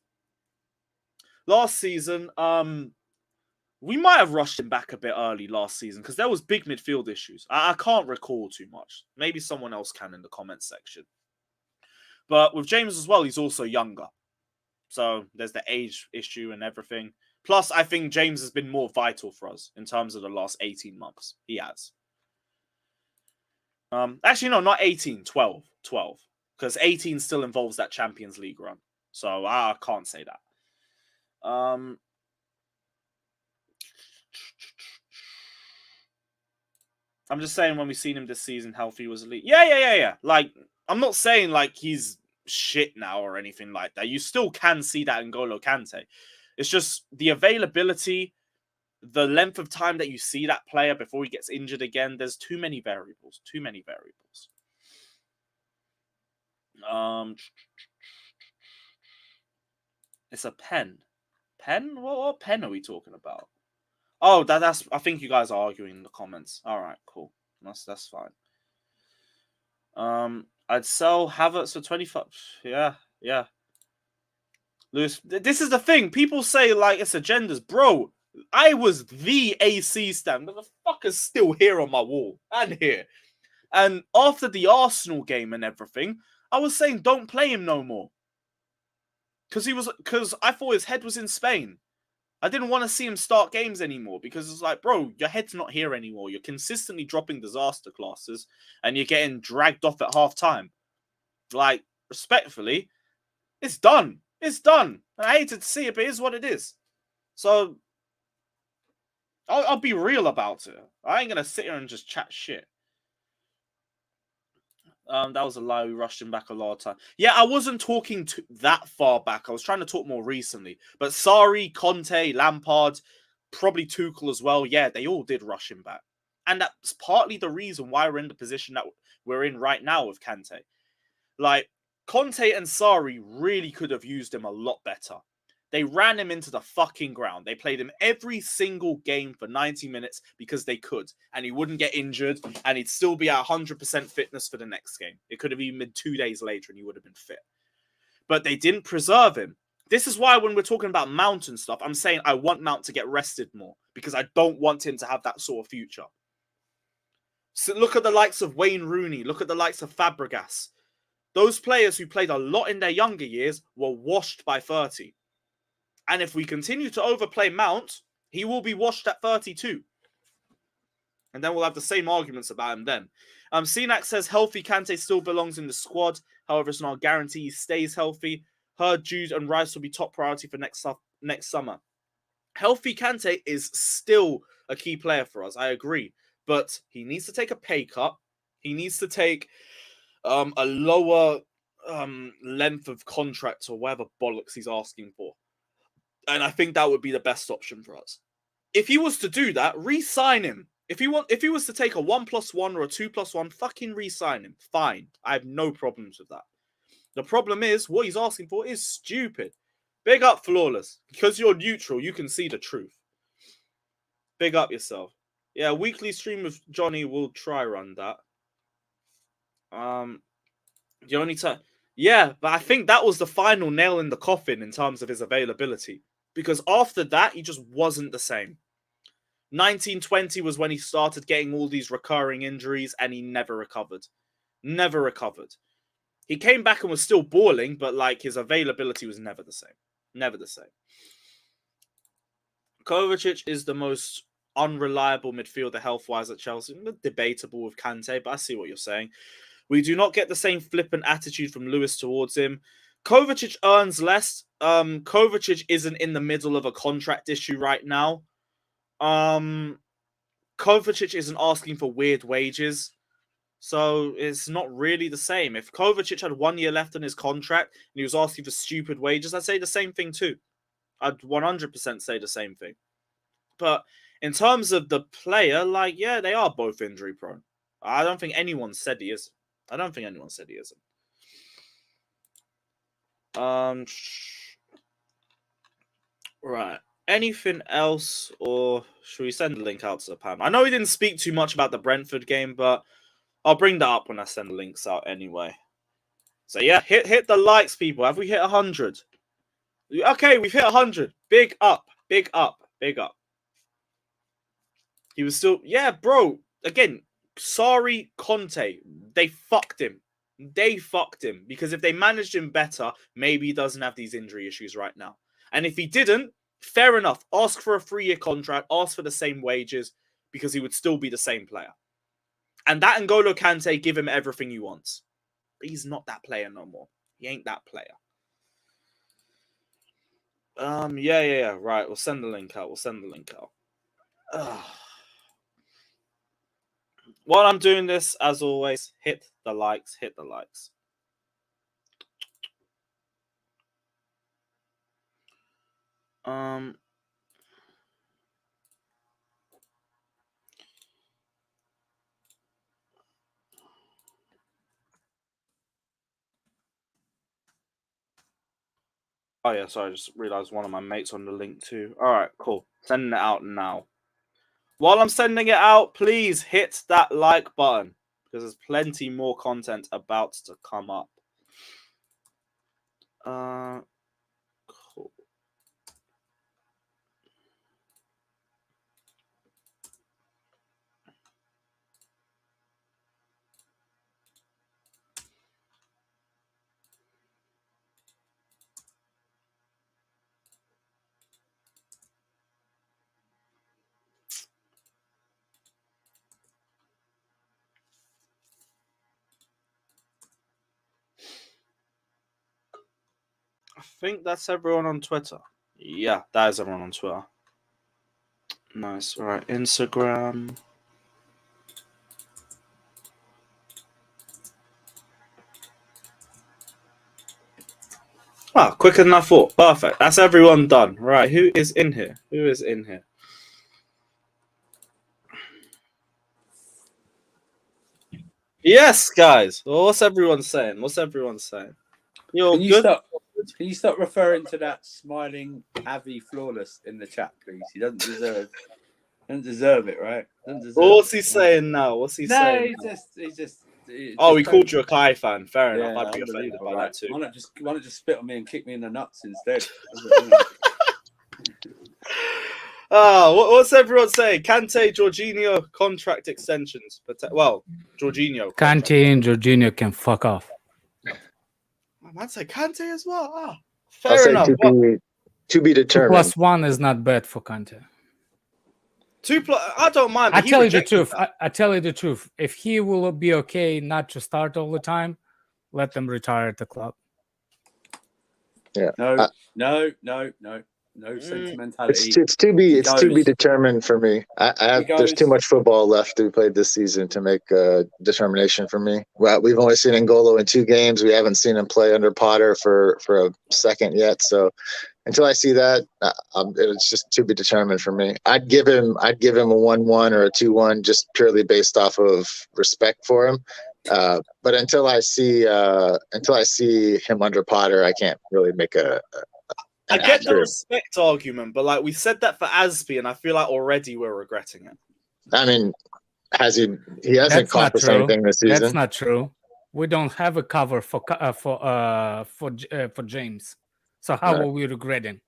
Last season, we might have rushed him back a bit early last season because there was big midfield issues. I can't recall too much. Maybe someone else can in the comments section. But with James as well, he's also younger. So there's the age issue and everything. Plus, I think James has been more vital for us in terms of the last 18 months. He has. Actually, no, not 18, 12. Because 18 still involves that Champions League run. So I can't say that. I'm just saying when we seen him this season, healthy was elite. Yeah. Like, I'm not saying like he's shit now or anything like that. You still can see that in N'Golo Kante. It's just the availability, the length of time that you see that player before he gets injured again. There's too many variables. It's a pen. Pen? What pen are we talking about? Oh, that's. I think you guys are arguing in the comments. All right, cool. That's fine. I'd sell Havertz for 25. Yeah. Lewis, this is the thing. People say like it's agendas, bro. I was the AC stand, but the fucker's still here on my wall and here. And after the Arsenal game and everything, I was saying don't play him no more. Because I thought his head was in Spain. I didn't want to see him start games anymore because it's like, bro, your head's not here anymore. You're consistently dropping disaster classes and you're getting dragged off at half time. Like, respectfully, it's done. It's done. And I hated to see it, but it is what it is. So, I'll be real about it. I ain't going to sit here and just chat shit. That was a lie. We rushed him back a lot of time. Yeah, I wasn't talking that far back. I was trying to talk more recently. But Sarri, Conte, Lampard, probably Tuchel as well. Yeah, they all did rush him back. And that's partly the reason why we're in the position that we're in right now with Kante. Like, Conte and Sarri really could have used him a lot better. They ran him into the fucking ground. They played him every single game for 90 minutes because they could. And he wouldn't get injured. And he'd still be at 100% fitness for the next game. It could have even been 2 days later and he would have been fit. but they didn't preserve him. This is why when we're talking about Mount and stuff, I'm saying I want Mount to get rested more because I don't want him to have that sort of future. So look at the likes of Wayne Rooney. Look at the likes of Fabregas. Those players who played a lot in their younger years were washed by 30. And if we continue to overplay Mount, he will be washed at 32. And then we'll have the same arguments about him then. Sinak says healthy Kante still belongs in the squad. However, it's not a guarantee he stays healthy. Heard Jude and Rice will be top priority for next summer. Healthy Kante is still a key player for us. I agree. But he needs to take a pay cut. He needs to take a lower length of contract or whatever bollocks he's asking for. And I think that would be the best option for us. If he was to do that, re-sign him. If he was to take a 1+1 or a 2+1, fucking re-sign him. Fine. I have no problems with that. The problem is, what he's asking for is stupid. Big up Flawless. Because you're neutral, you can see the truth. Big up yourself. Yeah, weekly stream with Johnny will try run that. The only time... Yeah, but I think that was the final nail in the coffin in terms of his availability. Because after that, he just wasn't the same. 1920 was when he started getting all these recurring injuries and he never recovered. Never recovered. He came back and was still balling, but like his availability was never the same. Never the same. Kovacic is the most unreliable midfielder health-wise at Chelsea. Debatable with Kante, but I see what you're saying. We do not get the same flippant attitude from Lewis towards him. Kovacic earns less. Kovacic isn't in the middle of a contract issue right now. Kovacic isn't asking for weird wages. So it's not really the same. If Kovacic had 1 year left on his contract and he was asking for stupid wages, I'd say the same thing too. I'd 100% say the same thing. But in terms of the player, like, yeah, they are both injury prone. I don't think anyone said he is. I don't think anyone said he isn't. Right. Anything else, or should we send the link out to the panel? I know we didn't speak too much about the Brentford game, but I'll bring that up when I send the links out anyway. So yeah, hit the likes, people. Have we hit 100? Okay, we've hit 100. Big up, big up, big up. He was still... Yeah, bro. Again, sorry, Kante. They fucked him. They fucked him. Because if they managed him better, maybe he doesn't have these injury issues right now. And if he didn't, fair enough. Ask for a 3-year contract. Ask for the same wages. Because he would still be the same player. And that N'Golo Kante, give him everything he wants. But he's not that player no more. He ain't that player. Yeah. Right, we'll send the link out. While I'm doing this, as always, hit the likes. Oh yeah, sorry, I just realized one of my mates on the link too. All right, cool. Sending it out now. While I'm sending it out, please hit that like button because there's plenty more content about to come up. Cool. I think that's everyone on Twitter. Yeah, that is everyone on Twitter. Nice. All right, Instagram. Ah, quicker than I thought. Perfect. That's everyone done. Right, who is in here? Yes, guys. Well, what's everyone saying? You're good? Can you stop referring to that smiling Avi Flawless in the chat, please? He doesn't deserve it, right? What's he saying now? He's just Oh, he called you a Kai fan. Fair enough. I'd be offended unbelievable, by right? that too. Why not just spit on me and kick me in the nuts instead? What's everyone saying? Kante, Jorginho, contract extensions. But well, Jorginho. Kante and Jorginho can fuck off. I'd say Kante as well. I'll Fair say enough. to be determined. 2+1 is not bad for Kante. 2+. I don't mind. I But tell you the truth. I tell you the truth. If he will be okay not to start all the time, let them retire at the club. Yeah. No sentimentality. It's to be determined for me. There's too much football left to be played this season to make a determination for me. Well, we've only seen N'Golo in 2 games. We haven't seen him play under Potter for a second yet. So until I see that, it's just to be determined for me. I'd give him a 1-1 or a 2-1 just purely based off of respect for him. But until I see him under Potter, I can't really make I get the respect argument, but like we said that for Aspie, and I feel like already we're regretting it. I mean, he hasn't cost us anything this season? That's not true. We don't have a cover for James. So how are we regretting?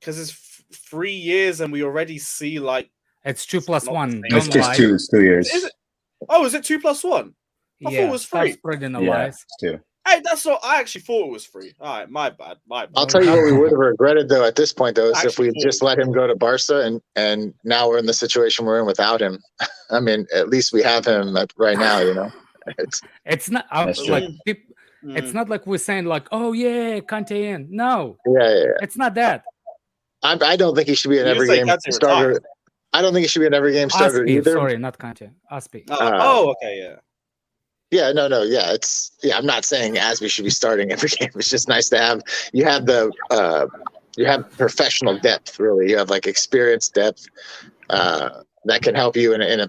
Because it's 3 years, and we already see like it's 2+1. It's just 2. It's 2 years. Is it? Oh, is it 2+1? I thought it was 3. Spreading the lies. It's 2. Hey, that's what I actually thought it was 3. All right, my bad. I'll tell you what we would have regretted though at this point though is if we just let him go to Barca and now we're in the situation we're in without him. I mean, at least we have him right now, you know. It's not like it's not like we're saying like, oh yeah, Kante in. No. Yeah. It's not that. I don't think he should be an every game starter. I don't think he should be an every game starter either. Sorry, not Kante. Aspie. Okay, yeah. Yeah, no, yeah. I'm not saying Aspie should be starting every game. It's just nice to have. You have professional depth, really. You have like experienced depth that can help you in a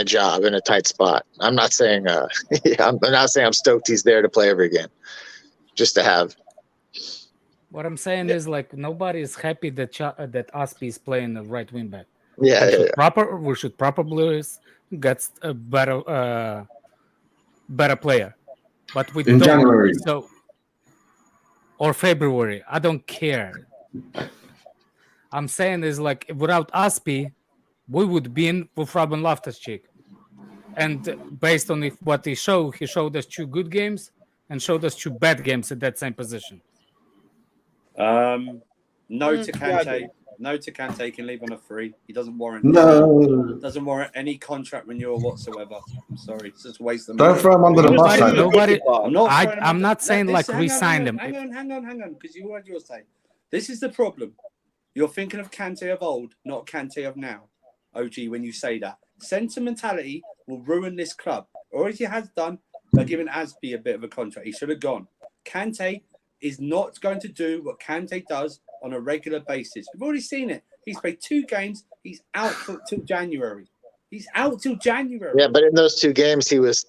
job in a tight spot. I'm not saying I'm stoked he's there to play every game, just to have. What I'm saying is like nobody is happy that Aspie is playing the right wing back. Yeah. We should probably get a better player, but we in don't. January or February. I don't care. I'm saying is like without Aspie, we would be in with Robin Loftus-Cheek, and based on what he showed us 2 good games and showed us 2 bad games at that same position. No to Kante. No to Kante. He can leave on a free. He doesn't warrant any contract renewal whatsoever. I'm sorry, it's just a waste of money. Don't throw him under the bus. I'm not saying like re-sign him. Hang on, because you heard your say. This is the problem. You're thinking of Kante of old, not Kante of now. OG, when you say that, sentimentality will ruin this club. Already has done by giving Aspie a bit of a contract. He should have gone. Kante is not going to do what Kante does on a regular basis. We've already seen it. He's played 2 games. He's out till January. Yeah, but in those 2 games, he was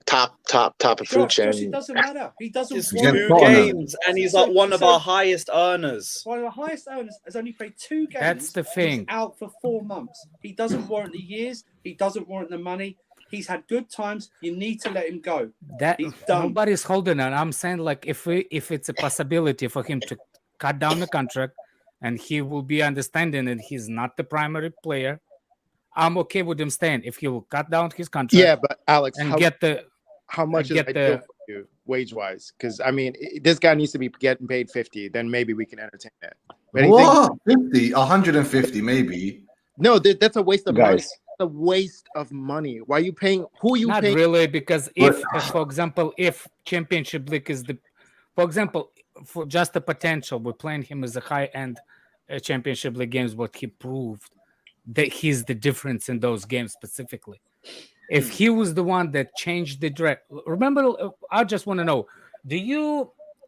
top of food chain. It doesn't matter. He doesn't. It's 2 games, and he's like one of our highest earners. One of the highest earners has only played 2 games. That's the thing. He's out for 4 months. He doesn't warrant the years. He doesn't warrant the money. He's had good times. You need to let him go. He's done. Nobody's holding on. I'm saying like if it's a possibility for him to cut down the contract, and he will be understanding that he's not the primary player, I'm okay with him staying. If he will cut down his contract, yeah, but Alex, and how much is ideal for you wage wise? Because I mean, this guy needs to be getting paid 50. Then maybe we can entertain that. What? 50, 150, maybe. No, that's a waste of money. It's a waste of money. Why are you paying? Who are you paying? Not really, because if, for example, if Championship League is for example, for just the potential, we're playing him as a high-end Championship League games, but he proved that he's the difference in those games specifically. If he was the one that changed the direct, remember, I just want to know,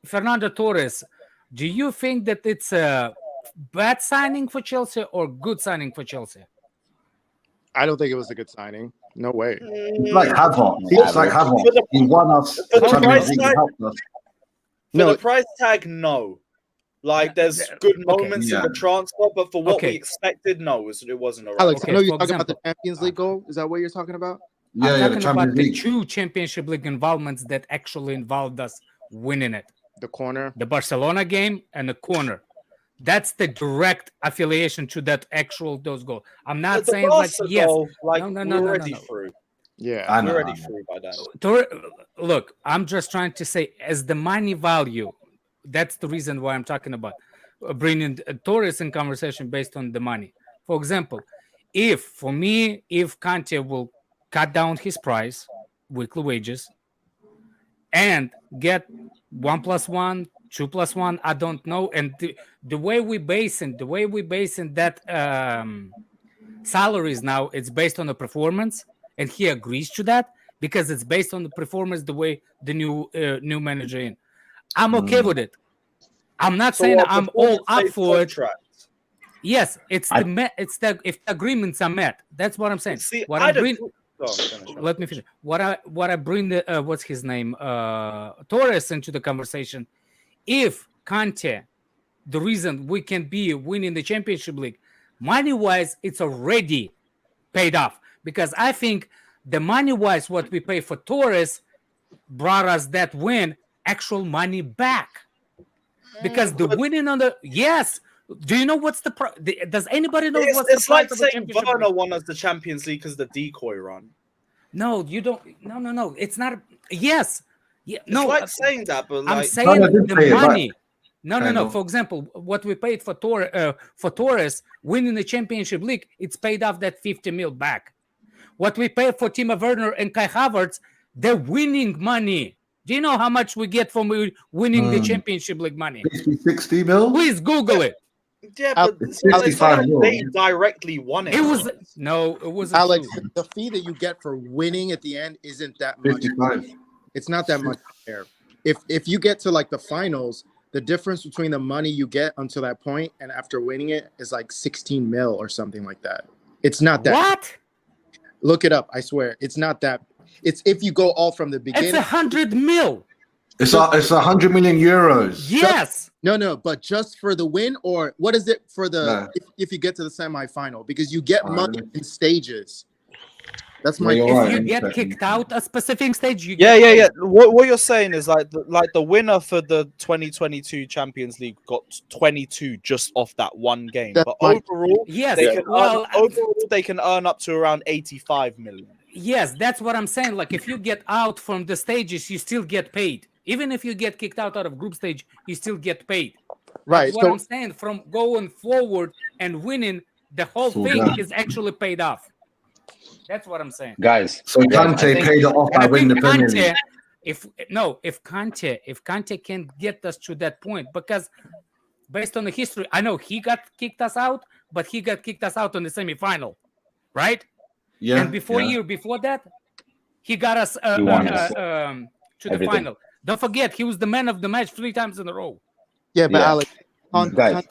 Fernando Torres, do you think that it's a bad signing for Chelsea or good signing for Chelsea? I don't think it was a good signing. No way. It's like Hazard. It's like Hazard. He won us. The price tag, no. Like, there's good moments in the transfer, but for what we expected, no, it wasn't all right. Alex, I know you're talking about the Champions League goal. Is that what you're talking about? Yeah, I'm the talking Champions about the League. 2 Championship League involvements that actually involved us winning it. The corner. The Barcelona game and the corner. That's the direct affiliation to that actual those goals. I'm not The saying like Barca yes. goal, like, No. we're already through. Yeah. I We're know. already through by then. Look, I'm just trying to say, as the money value, that's the reason why I'm talking about bringing Torres in conversation based on the money. For example, if Kante will cut down his price, weekly wages, and get 1+1, 2+1, I don't know, and the way we basing that salaries now, it's based on the performance, and he agrees to that because it's based on the performance. The way the new manager in, I'm okay with it. I'm not saying I'm all up for it. Yes, it's if the agreements are met. That's what I'm saying. See, What I'm bringing. Let me finish. What I bring the what's his name Torres into the conversation. If Kante, the reason we can be winning the Championship League, money-wise, it's already paid off because I think the money-wise what we pay for Torres brought us that win actual money back because the winning on the yes. Do you know what's the does anybody know what's the price like of the saying Championship Werner League? won us the Champions League because the decoy run. No, you don't. No. It's not. Yes. Yeah. It's No. like saying that, but I'm like saying the money. but No. For example, what we paid for Torres winning the Championship League, it's paid off that 50 mil back. What we pay for Timo Werner and Kai Havertz, they're winning money. Do you know how much we get from winning the Championship League money? 50, 60 mil? Please Google it. yeah, but It's it's not 55 like mil. they directly won it. It was no. It was Alex, the fee that you get for winning at the end isn't that much. 55. It's not that much there. If you get to like the finals, the difference between the money you get until that point and after winning it is like 16 mil or something like that. It's not that. What? Look it up. I swear, it's not that. It's if you go all from the beginning. It's 100 mil. It's 100 million euros. Yes. No, but just for the win, or what is it for the No. if you get to the semifinal? Because you get money Alright. in stages. That's my. Yeah, you're If right. you One get second. kicked out a specific stage, you Yeah, get yeah. What you're saying is like the winner for the 2022 Champions League got 22 just off that one game, That's but my- overall, Yes. they can Well, they can earn up to around 85 million. yes, that's what I'm saying. Like if you get out from the stages, you still get paid. Even if you get kicked out of group stage, you still get paid. Right. That's what I'm saying. From going forward and winning, the whole So, thing yeah. is actually paid off. That's what I'm saying. Guys, So Kante paid it off And by I winning think the Premier League. Kante, if Kante can get us to that point, because based on the history, I know he got kicked us out, but he got kicked us out on the semifinal, right? Yeah. And year before that, he got us He won us to the everything. final. Don't forget, he was the man of the match 3 times in a row. Yeah, but Yeah. Alex, Guys.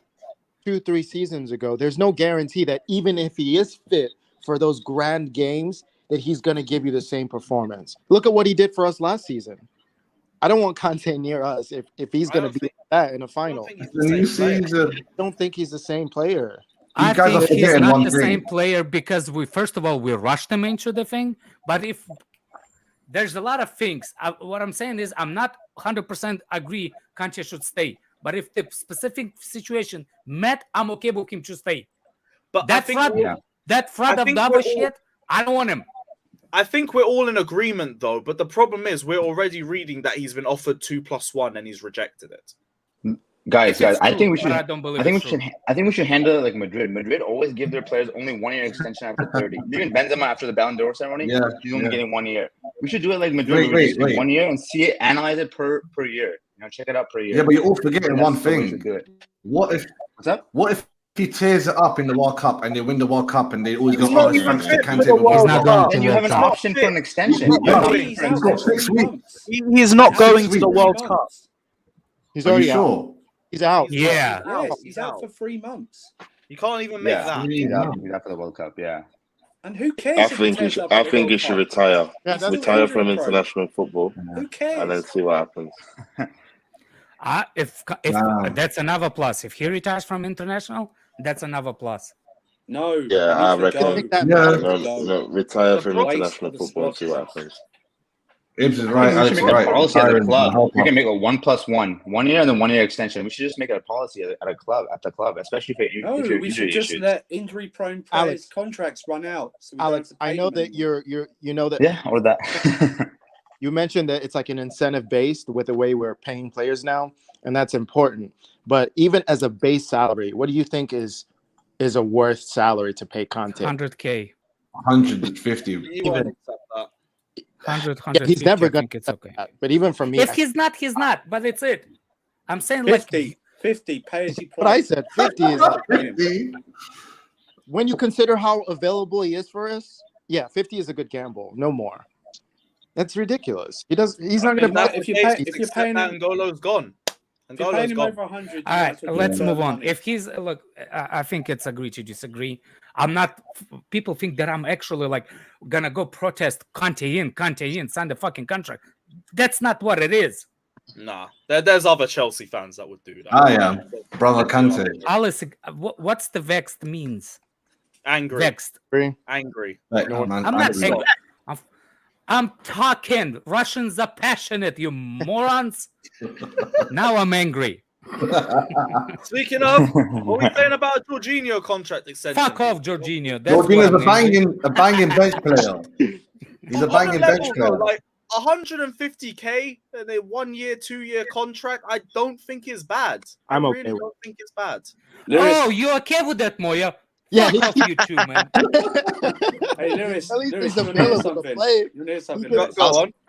2-3 seasons ago, there's no guarantee that even if he is fit for those grand games, that he's going to give you the same performance. Look at what he did for us last season. I don't want Kante near us if he's going to be like that in a final. The new season. I don't think he's the same player. I guys are think he's forgetting not one the thing. same player because we rushed him into the thing. But if there's a lot of things, what I'm saying is I'm not 100% agree Kante should stay. But if the specific situation met, I'm okay with him to stay. But That fraud of think Dava we're all- shit, I don't want him. I think we're all in agreement though, but the problem is we're already reading that he's been offered 2+1 and he's rejected it. guys, If it's I true, think we but should. I don't believe I think we it's true. should. I think we should handle it like Madrid. Madrid always give their players only 1 year extension after 30. Even Benzema after the Ballon d'Or ceremony, Yeah, he's only yeah. getting 1 year. We should do it like Madrid. Wait, we just do wait. 1 year and see it, analyze it per year. Check it out per year. Yeah, but you're all forgetting That's one the way we thing. should do it. What if What's up? he tears it up in the World Cup and they win the World Cup and they always go, He's not oh, it's even thanks to fit for Kante. the we won World the not World going Cup." to Then you have an Cup. option for an extension. He's You have an not option fit. for an He's got extension. 6 weeks. He's not going to weeks. the World Cup. He's Are already you out. sure? He's out. Yeah. Yes, he's out for 3 months. You can't even make Yeah, that. he's out for the World Cup. Yeah. And who cares? I if think turns he up I at the think he World should Cup? retire. Yeah, that's Retire from Pro. international football Who cares? and then see what happens. If Nah. that's another plus. If he retires from international, that's another plus. No. Yeah, I reckon. Retire from Waste international of the football and squad. see what happens. Ibs is I right. think we should Alex is make a right. policy at the Retiring club. to help We can out. make a 1+1, 1 year and then 1 year extension. We should just make it a policy at the club, especially if No, you're we should injury just issues. let injury-prone players' Alex. contracts run out. So we don't Alex, have to pay I know them that anymore. you know that Yeah, or that. you mentioned that it's like an incentive based with the way we're paying players now, and that's important. But even as a base salary, what do you think is a worth salary to pay Kante? 100K. 150. You won't accept that. 100, Yeah, 150. he's never I gonna think it's accept okay. that. But even for me, If he's not, he's not. But it's it. I'm saying 50, like pay as you what I play. said, 50 is when you consider how available he is for us. Yeah, 50 is a good gamble. No more. That's ridiculous. He's not going to. If you're paying that, him, N'Golo's gone. if you're paying N'Golo's him gone. over 100, all right, let's move on. Money. If he's I think it's agree to disagree. I'm not. People think that I'm actually like gonna go protest Kante in, sign the fucking contract. That's not what it is. Nah, there's other Chelsea fans that would do that. I am. Brother Kante. Alice, what's the vexed means? Angry. Vexed. Angry. Like, No, man, I'm not angry. angry. I'm talking. Russians are passionate, you morons. Now I'm angry. Speaking of, what are we saying about a Jorginho contract extension? Fuck off, Jorginho. That's Jorginho's what I'm angry. a banging bench player. He's a banging bench player. Like 150K and a 1 year, 2 year contract, I don't think is bad. I'm I okay really with don't think it's bad. Oh, you okay with that, Moya? Yeah, Fuck off, you two, man. Hey, Lewis, At least Lewis, he's you know available to something. play. You know something. Go Lewis.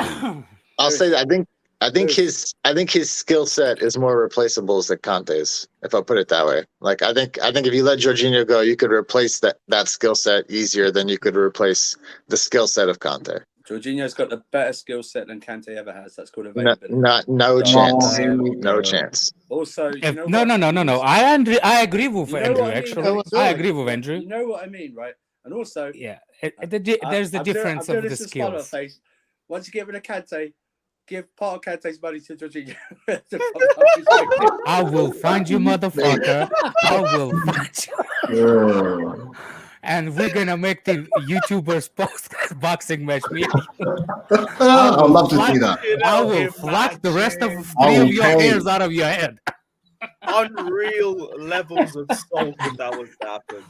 on. I'll say that I think Lewis. his skill set is more replaceable than Kante's, if I put it that way. Like I think if you let Jorginho go, you could replace that skill set easier than you could replace the skill set of Kante. Jorginho's got the better skill set than Kante ever has. That's called availability. No chance. Um, No chance. Also, you know No. what? I agree with You know Andrew, what I mean? actually. Yeah, I agree with Andrew. You know what I mean, right? And also, Yeah, there's the difference of the skills. Face. Once you get rid of Kante, give part of Kante's money to Jorginho. I will find you, motherfucker. I will find you. And we're gonna make the YouTubers post boxing match. I'd love to see that. I will flock the rest of I three of will your pay. hairs out of your head. Unreal levels of salt if that was to happen.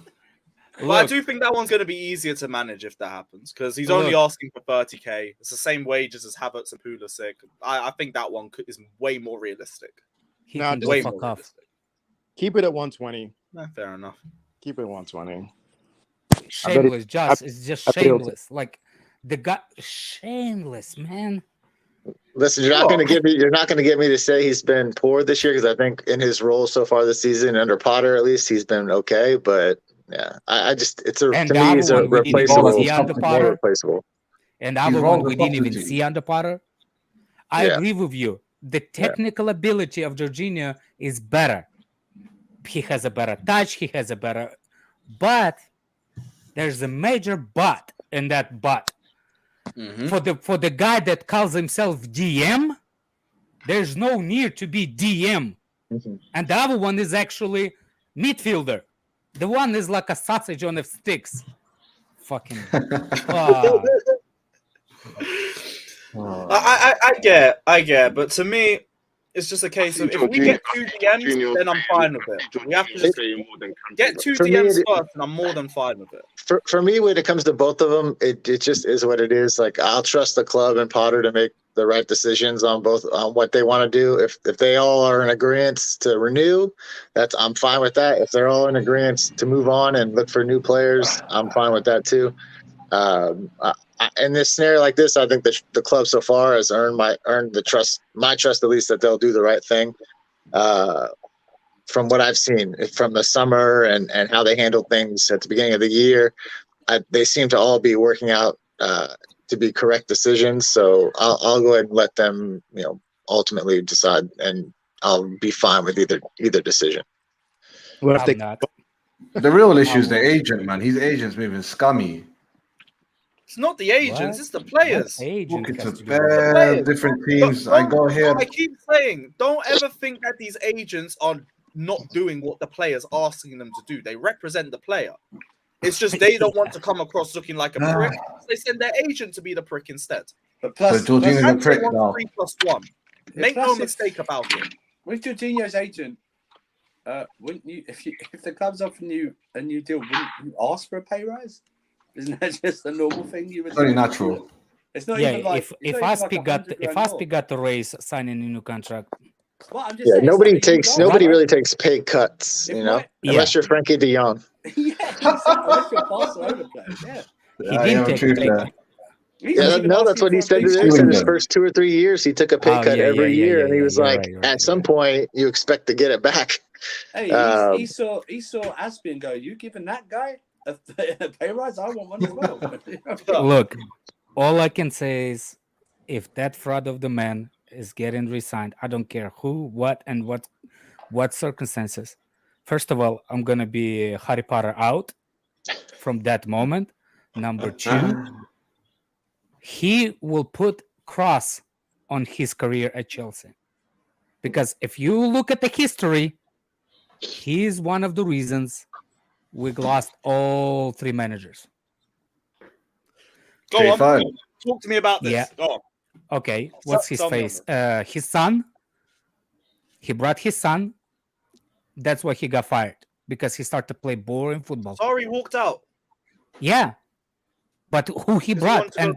But I do think that one's going to be easier to manage if that happens because he's only asking for 30K. It's the same wages as Havertz and Pulisic. I think that one is way more realistic. He No, can just go Way fuck more off. realistic. Keep it at 120. Fair enough. Keep it at 120. Shameless, Josh. It's just I bet he'll- shameless. Like the guy, shameless, man. Listen, you're not going to get me to say he's been poor this year because I think in his role so far this season under Potter at least he's been okay. But yeah, I just And to the me other he's a one we didn't even replaceable. see under More Potter. replaceable. And the He's other wrong one we with didn't even substitute. see under Potter. I Yeah. agree with you. The technical ability of Jorginho is better. He has a better touch. He has a better, but there's a major but in that but. For the guy that calls himself DM, there's no need to be DM. And the other one is actually midfielder. The one is like a sausage on the sticks. Fucking. I get, but to me, it's just a case of if we get two DMs, then I'm fine with it. We have to just get two For me, DMs first, and I'm more than fine with it. For me, when it comes to both of them, it just is what it is. Like I'll trust the club and Potter to make the right decisions on both on what they want to do. If they all are in agreement to renew, I'm fine with that. If they're all in agreement to move on and look for new players, I'm fine with that too. In this scenario like this, I think the club so far has earned my trust at least that they'll do the right thing. From what I've seen from the summer and how they handled things at the beginning of the year, they seem to all be working out to be correct decisions. So I'll go ahead and let them, ultimately decide, and I'll be fine with either decision. What if they not? The real issue is the agent, man. His agent's moving scummy. It's not the agents, it's the players. Agent Look, has it's to do bare different teams. I go here. I keep saying, don't ever think that these agents are not doing what the player's asking them to do. They represent the player. It's just they don't want to come across looking like a prick. So they send their agent to be the prick instead. But plus, So Jorginho's a prick Kante now. wants 3+1. Make no mistake about it. With Jorginho's agent, wouldn't you, if the club's offering you a new deal, wouldn't you ask for a pay rise? Isn't that just a normal thing you would? Very natural. It's not even like if Aspi got a raise signing a new contract. Well, I'm just saying, nobody really takes pay cuts, unless you're Frankie De Jong. Yeah, unless you're Barcelona player. He didn't take a pay cut. That's what he said today. He said his first 2 or 3 years, he took a pay cut every year, and he was like, at some point, you expect to get it back. Hey, he saw Aspie and go, "You giving that guy a pay rise? I want one as well." Look, all I can say is, if that fraud of the man is getting re-signed, I don't care who, what, and what circumstances. First of all, I'm gonna be Harry Potter out from that moment. Number 2. He will put cross on his career at Chelsea. Because if you look at the history, he is one of the reasons we lost all 3 managers. Go on. Fine. Talk to me about this. Yeah. Go on. Okay. What's his face? His son. He brought his son. That's why he got fired. Because he started to play boring football. Sorry, walked out. Yeah. But who he brought? And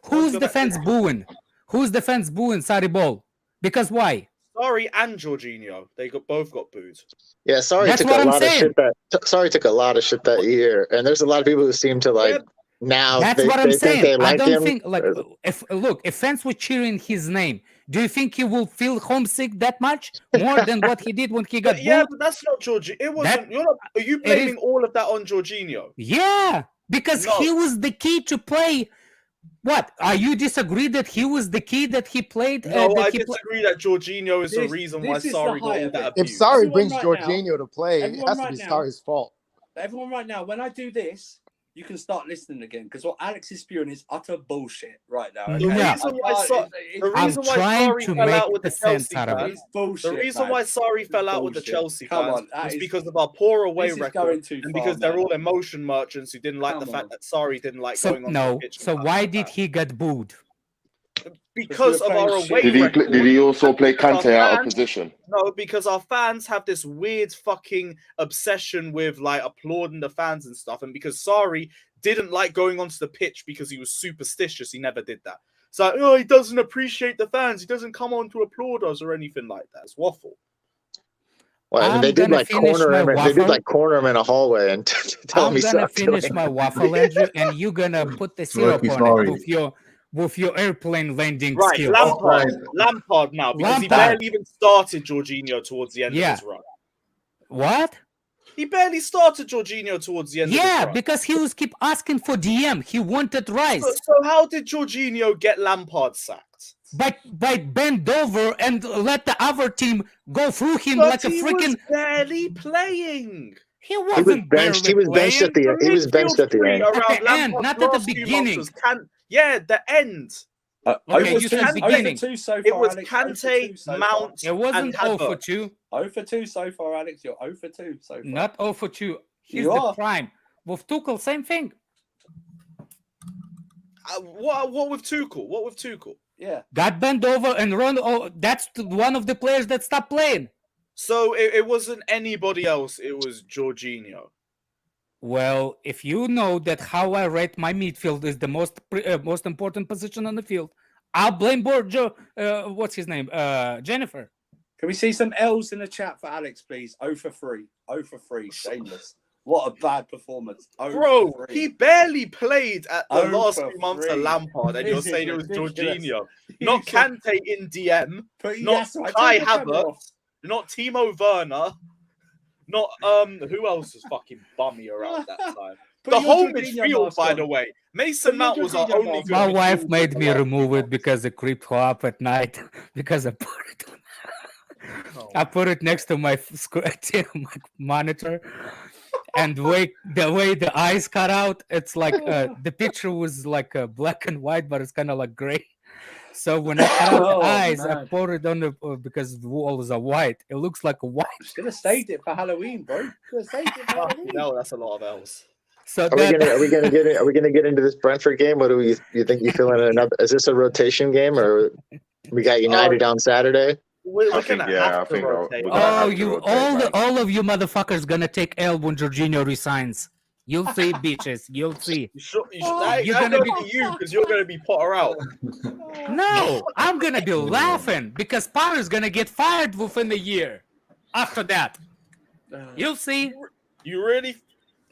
who's the fans booing? Who's the fans booing Sarri Ball? Because why? Sarri and Jorginho. They both got booed. Yeah, Sarri took a lot of shit that year. And there's a lot of people who seem to like now. That's what I'm saying. I don't him. think if fans were cheering his name, do you think he will feel homesick that much more than what he did when he got booed? Yeah, but that's not Jorginho. It wasn't. Are you blaming all of that on Jorginho? Yeah. Because he was the key to play. What? Are you disagree that he was the key that he played? No, I disagree that Jorginho is the reason why Sarri got all that abuse. If Sarri brings Jorginho to play, it has to be Sarri's fault. Everyone right now, when I do this, you can start listening again, because what Alex is spewing is utter bullshit right now. Okay? The reason why Sarri fell out with the Chelsea fans, the reason why Sarri fell out with the Chelsea fans was because of our poor away record, and because they're all emotion merchants who didn't like the fact that Sarri didn't like going on the pitch. So why did he get booed? Because of our away record. Did he also play Kante out of position? No, because our fans have this weird fucking obsession with like applauding the fans and stuff. And because Sarri didn't like going onto the pitch because he was superstitious, he never did that. So he doesn't appreciate the fans. He doesn't come on to applaud us or anything like that. It's waffle. Well, they did like corner him. They did like corner him in a hallway and tell him he sucked. I'm gonna finish my waffle, Andrew, and you're gonna put the syrup on it with your airplane landing skills. Lampard now, because he barely even started Jorginho towards the end of his run. What? He barely started Jorginho towards the end of his run. Yeah, because he was keep asking for DM. He wanted Rice. So how did Jorginho get Lampard sacked? By bend over and let the other team go through him like a freaking... He was barely playing. He wasn't benched. He was benched at the end. He was benched at the end. At the end, not at the beginning. The end. Okay, you said beginning. It was Kante, Mount, It wasn't 0 for 2. 0 for 2 so far, Alex. You're 0 for 2 so far. Not 0 for 2. He's the prime. With Tuchel, same thing. What with Tuchel? What with Tuchel? Yeah. Got bent over and run. Oh, that's one of the players that stopped playing. So it wasn't anybody else. It was Jorginho. Well, if you know that how I rate my midfield is the most important position on the field, I'll blame what's his name? Jennifer. Can we see some L's in the chat for Alex, please? 0 for 3. 0 for 3. Shameless. What a bad performance. Bro, he barely played at the last few months of Lampard, and you're saying it was Jorginho. Not Kante in DM, not Kai Havertz, not Timo Werner, not who else was fucking bummy around that time? The whole midfield, by the way. Mason Mount was our only good. My wife made me remove it because it creeped her up at night because I put it on. I put it next to my monitor. And the way the eyes cut out, it's like the picture was like black and white, but it's kind of like gray. So when I cut out the eyes, I put it on the because the walls are white. It looks like a white. Should have saved it for Halloween, bro. Should have saved it for Halloween. No, that's a lot of L's. So Are we gonna get into this Brentford game? What do you think you feeling another? Is this a rotation game or we got United on Saturday? We're I gonna think, yeah, have I to think rotate. we're gonna Oh, have to rotate, man. all of you motherfuckers gonna take L when Jorginho resigns. You'll see, bitches. You'll see. You're gonna be you because you're gonna be Potter out. No, I'm gonna be laughing because Potter's gonna get fired within a year. After that, you'll see. You really?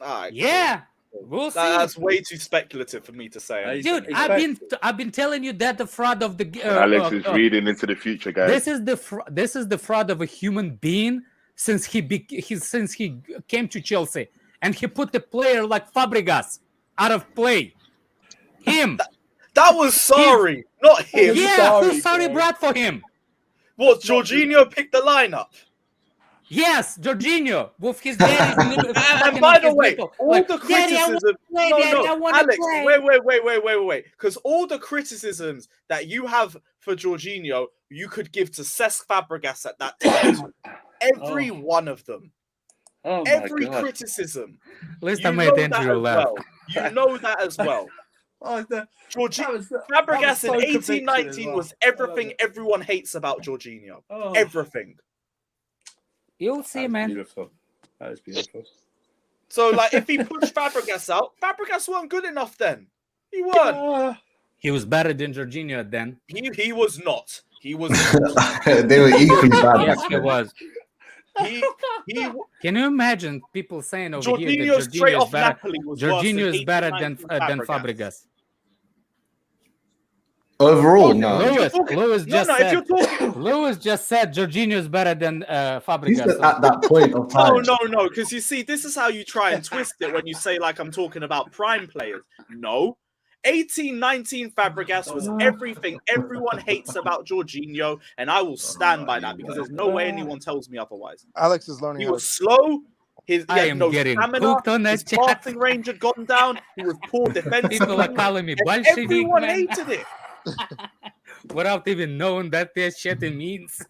Right, Yeah, we'll see. That's way too speculative for me to say. Dude, I've been telling you that the fraud of the Alex is reading into the future, guys. this is the fraud of a human being since he came to Chelsea and he put the player like Fabregas out of play. Him. That was sorry, not him. Yeah, who's sorry, Brad, for him? What? Jorginho picked the lineup. Yes, Jorginho with his daddy. And by the way, all the criticism. Alex, wait. Because all the criticisms that you have for Jorginho, you could give to Cesc Fabregas at that time. Every one of them. Every criticism. At least I made Andrew laugh. You know that as well. Fabregas in 18-19 was everything everyone hates about Jorginho. Everything. You'll see, man. Beautiful. That is beautiful. So, like, if he pushed Fabregas out, Fabregas wasn't good enough then. He weren't. He was better than Jorginho then. He was not. He was. They were equally bad. Yes, he was. He Can you imagine people saying over here Jorginho that straight Jorginho off Napoli was Jorginho is better than Fabregas? Overall, no. Lewis just said Jorginho is better than Fabregas. He's at that point of time. No, because you see, this is how you try and twist it when you say, like, I'm talking about prime players. No. 18-19 Fabregas was everything everyone hates about Jorginho, and I will stand by that because there's no way anyone tells me otherwise. Alex is learning. He was slow. He had no stamina. On his passing range had gone down. He was poor defensively. People are calling me Bolshevik. Everyone hated it. Without even knowing that that shit means.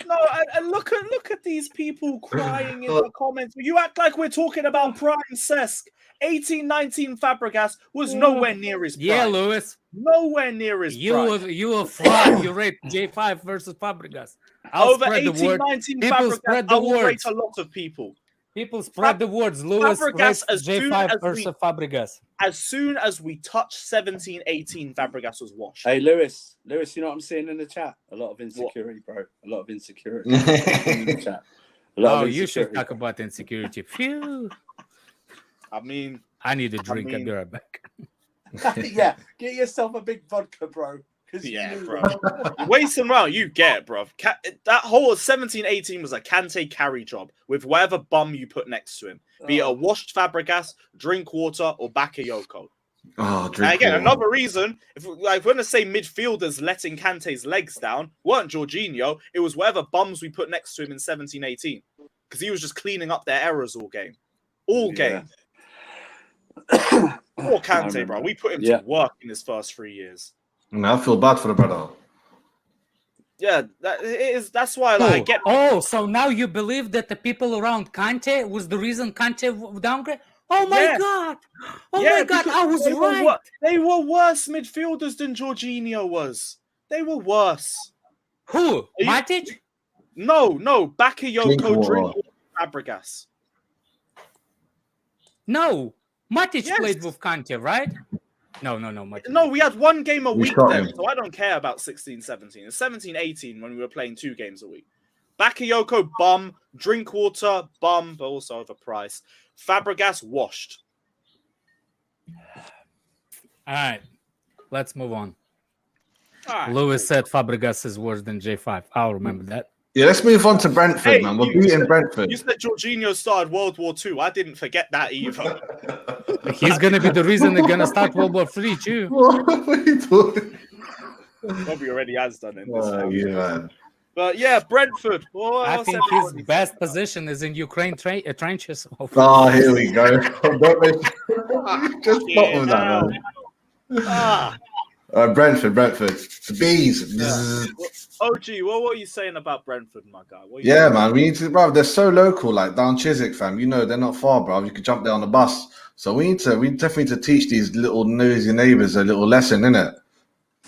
No, and look at these people crying in the comments. You act like we're talking about prime Cesc. 18-19 Fabregas was nowhere near his prime. Yeah, Lewis. Nowhere near his prime. You a fraud. You rate J5 versus Fabregas. Over 18-19 Fabregas, I will rate a lot of people. People spread the words. Lewis rates J5 versus Fabregas. As soon as we touched 17-18, Fabregas was washed. Hey, Lewis, you know what I'm seeing in the chat? A lot of insecurity, bro. A lot of insecurity in the chat. You should talk about insecurity. Phew. I mean, I need a drink. I'll be right back. Yeah, get yourself a big vodka, bro. Yeah, bro. Wasting around, you get it, bro. That whole 17-18 was a Kante carry job with whatever bum you put next to him. Be it a washed Fabregas, Drinkwater, or Bakayoko. And again, another reason, if we're going to say midfielders letting Kante's legs down, weren't Jorginho, it was whatever bums we put next to him in 17-18. Because he was just cleaning up their errors all game. All game. Poor Kante, bro. We put him to work in his first 3 years. I feel bad for the brother. Yeah, that's why I get. So now you believe that the people around Kante was the reason Kante downgrade? Oh my god! My god! I was right. They were worse midfielders than Jorginho was. They were worse. Who? Matic? No. Bakayoko, Drinkwater, Fabregas. No, Matic played with Kante, right? No. No, we had one game a week then, so I don't care about 16-17. It's 17-18 when we were playing 2 games a week. Bakayoko, bum. Drinkwater, bum, but also overpriced. Fabregas, washed. All right, let's move on. Lewis said Fabregas is worse than J5. I'll remember that. Yeah, let's move on to Brentford, man. We're beating Brentford. You said Jorginho started World War II. I didn't forget that either. He's going to be the reason they're going to start World War III, too. What are you talking? Probably already has done it. Man. But yeah, Brentford. I think his best position is in Ukraine trenches. Oh, here we go. Just stop with that, man. Brentford. The bees. OG, what are you saying about Brentford, my guy? Man, we need to, bro. They're so local, like down Chiswick, fam. You know, they're not far, bro. You could jump there on the bus. So we definitely need to teach these little nosy neighbours a little lesson, innit?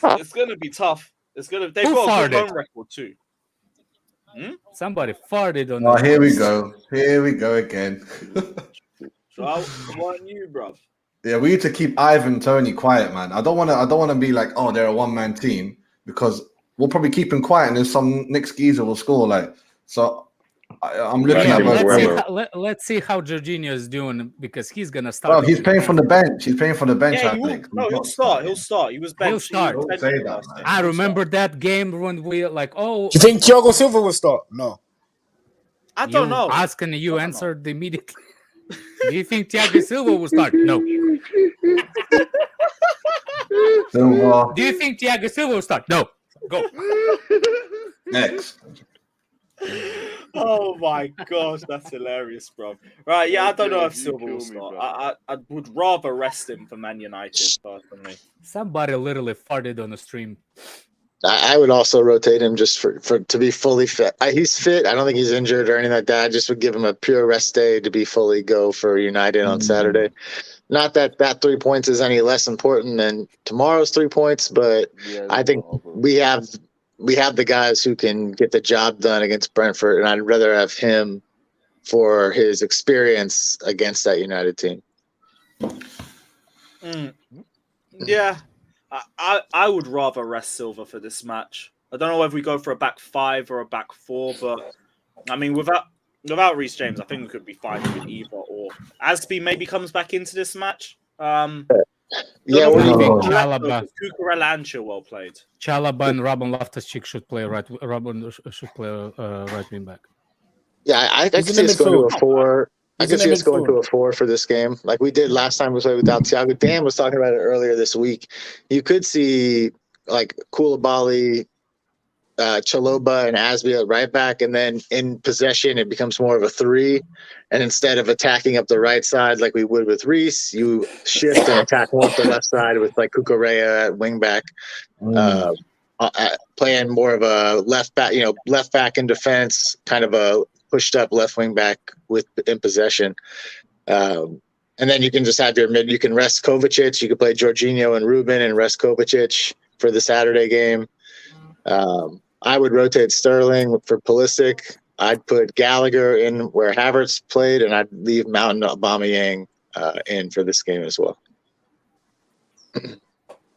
It's gonna be tough. They've got a good home record too. Somebody farted on. Oh, here we go. Here we go again. So I want you, bruv. Yeah, we need to keep Ivan Tony quiet, man. I don't want to be like, oh, they're a one-man team, because we'll probably keep him quiet and then some Nick Skeezer will score. So I'm looking at let's see how Jorginho is doing, because he's gonna start. Oh, he's playing from the bench. He's playing from the bench. Yeah, he'll start. He'll start. He was benched. He'll start. I remember that game when we like, oh. Do you think Thiago Silva will start? No. I don't know. Asking you answered immediately. Do you think Thiago Silva will start? No. Do you think Thiago Silva will start? No. Go. Next. Oh my gosh, that's hilarious, bro. Right, yeah, I don't know if Silva will start. I would rather rest him for Man United, personally. Somebody literally farted on the stream. I would also rotate him just for to be fully fit. He's fit. I don't think he's injured or anything like that. I just would give him a pure rest day to be fully go for United on Saturday. Not that 3 points is any less important than tomorrow's 3 points, but I think we have the guys who can get the job done against Brentford, and I'd rather have him for his experience against that United team. Yeah, I would rather rest Silva for this match. I don't know whether we go for a back 5 or a back 4, but I mean, without Reece James, I think we could be fine with either or. Asby maybe comes back into this match. Yeah, what do you think? Chalaba, Cucurella and Chilwell played. Chalaba and Robin Loftus-Cheek should play right. Robin should play right wing back. Yeah, I could see us going to a 4. I could see us going to a 4 for this game, like we did last time we played without Thiago. Dan was talking about it earlier this week. You could see like Koulibaly, Chalobah, and Asby at right back, and then in possession it becomes more of a 3. And instead of attacking up the right side like we would with Reece, you shift and attack more up the left side with like Cucurella at wing back, playing more of a left back in defense, kind of a pushed up left wing back in possession. And then you can just have your mid. You can rest Kovacic. You could play Jorginho and Ruben and rest Kovacic for the Saturday game. I would rotate Sterling for Pulisic. I'd put Gallagher in where Havertz played, and I'd leave Mount and Aubameyang in for this game as well.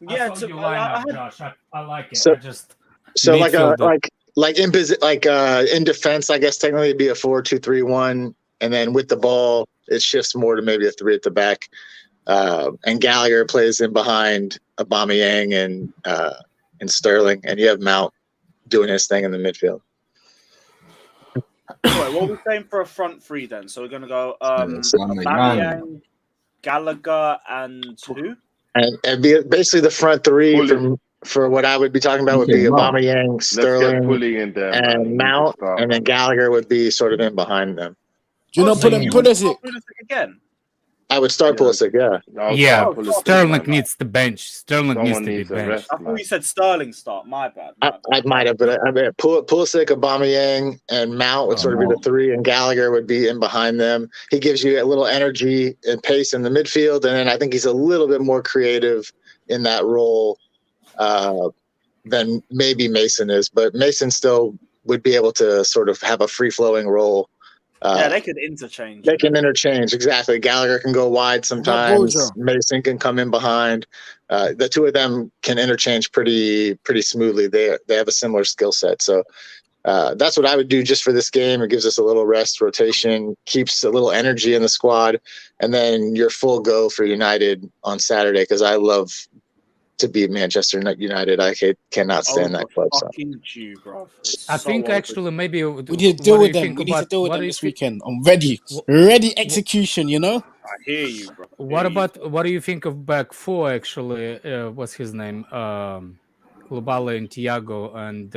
Yeah, Josh. I like it. So in defense, I guess technically it'd be a 4-2-3-1, and then with the ball, it shifts more to maybe a 3 at the back. And Gallagher plays in behind Aubameyang and Sterling, and you have Mount doing his thing in the midfield. Right, what are we saying for a front 3 then? So we're going to go Aubameyang, Gallagher, and who? And be basically the front 3 for what I would be talking about would be Aubameyang, Sterling, and Mount, and then Gallagher would be sort of in behind them. Do you know Pulisic again? I would start Pulisic, Sterling needs the bench. Sterling needs to be benched. I thought you said Sterling start. My bad. I might have, but I mean, Pulisic, Aubameyang, and Mount would sort of be the 3, and Gallagher would be in behind them. He gives you a little energy and pace in the midfield, and then I think he's a little bit more creative in that role than maybe Mason is. But Mason still would be able to sort of have a free-flowing role. They could interchange. They can interchange, exactly. Gallagher can go wide sometimes. Mason can come in behind. The two of them can interchange pretty smoothly. They have a similar skill set. So that's what I would do just for this game. It gives us a little rest, rotation, keeps a little energy in the squad, and then you're full go for United on Saturday, because I love to beat Manchester United. I cannot stand that club. I think actually maybe we need to deal with them. We need to deal with them this weekend. I'm ready execution. You know. I hear you, bro. What do you think of back 4? Actually, what's his name? Koulibaly and Thiago and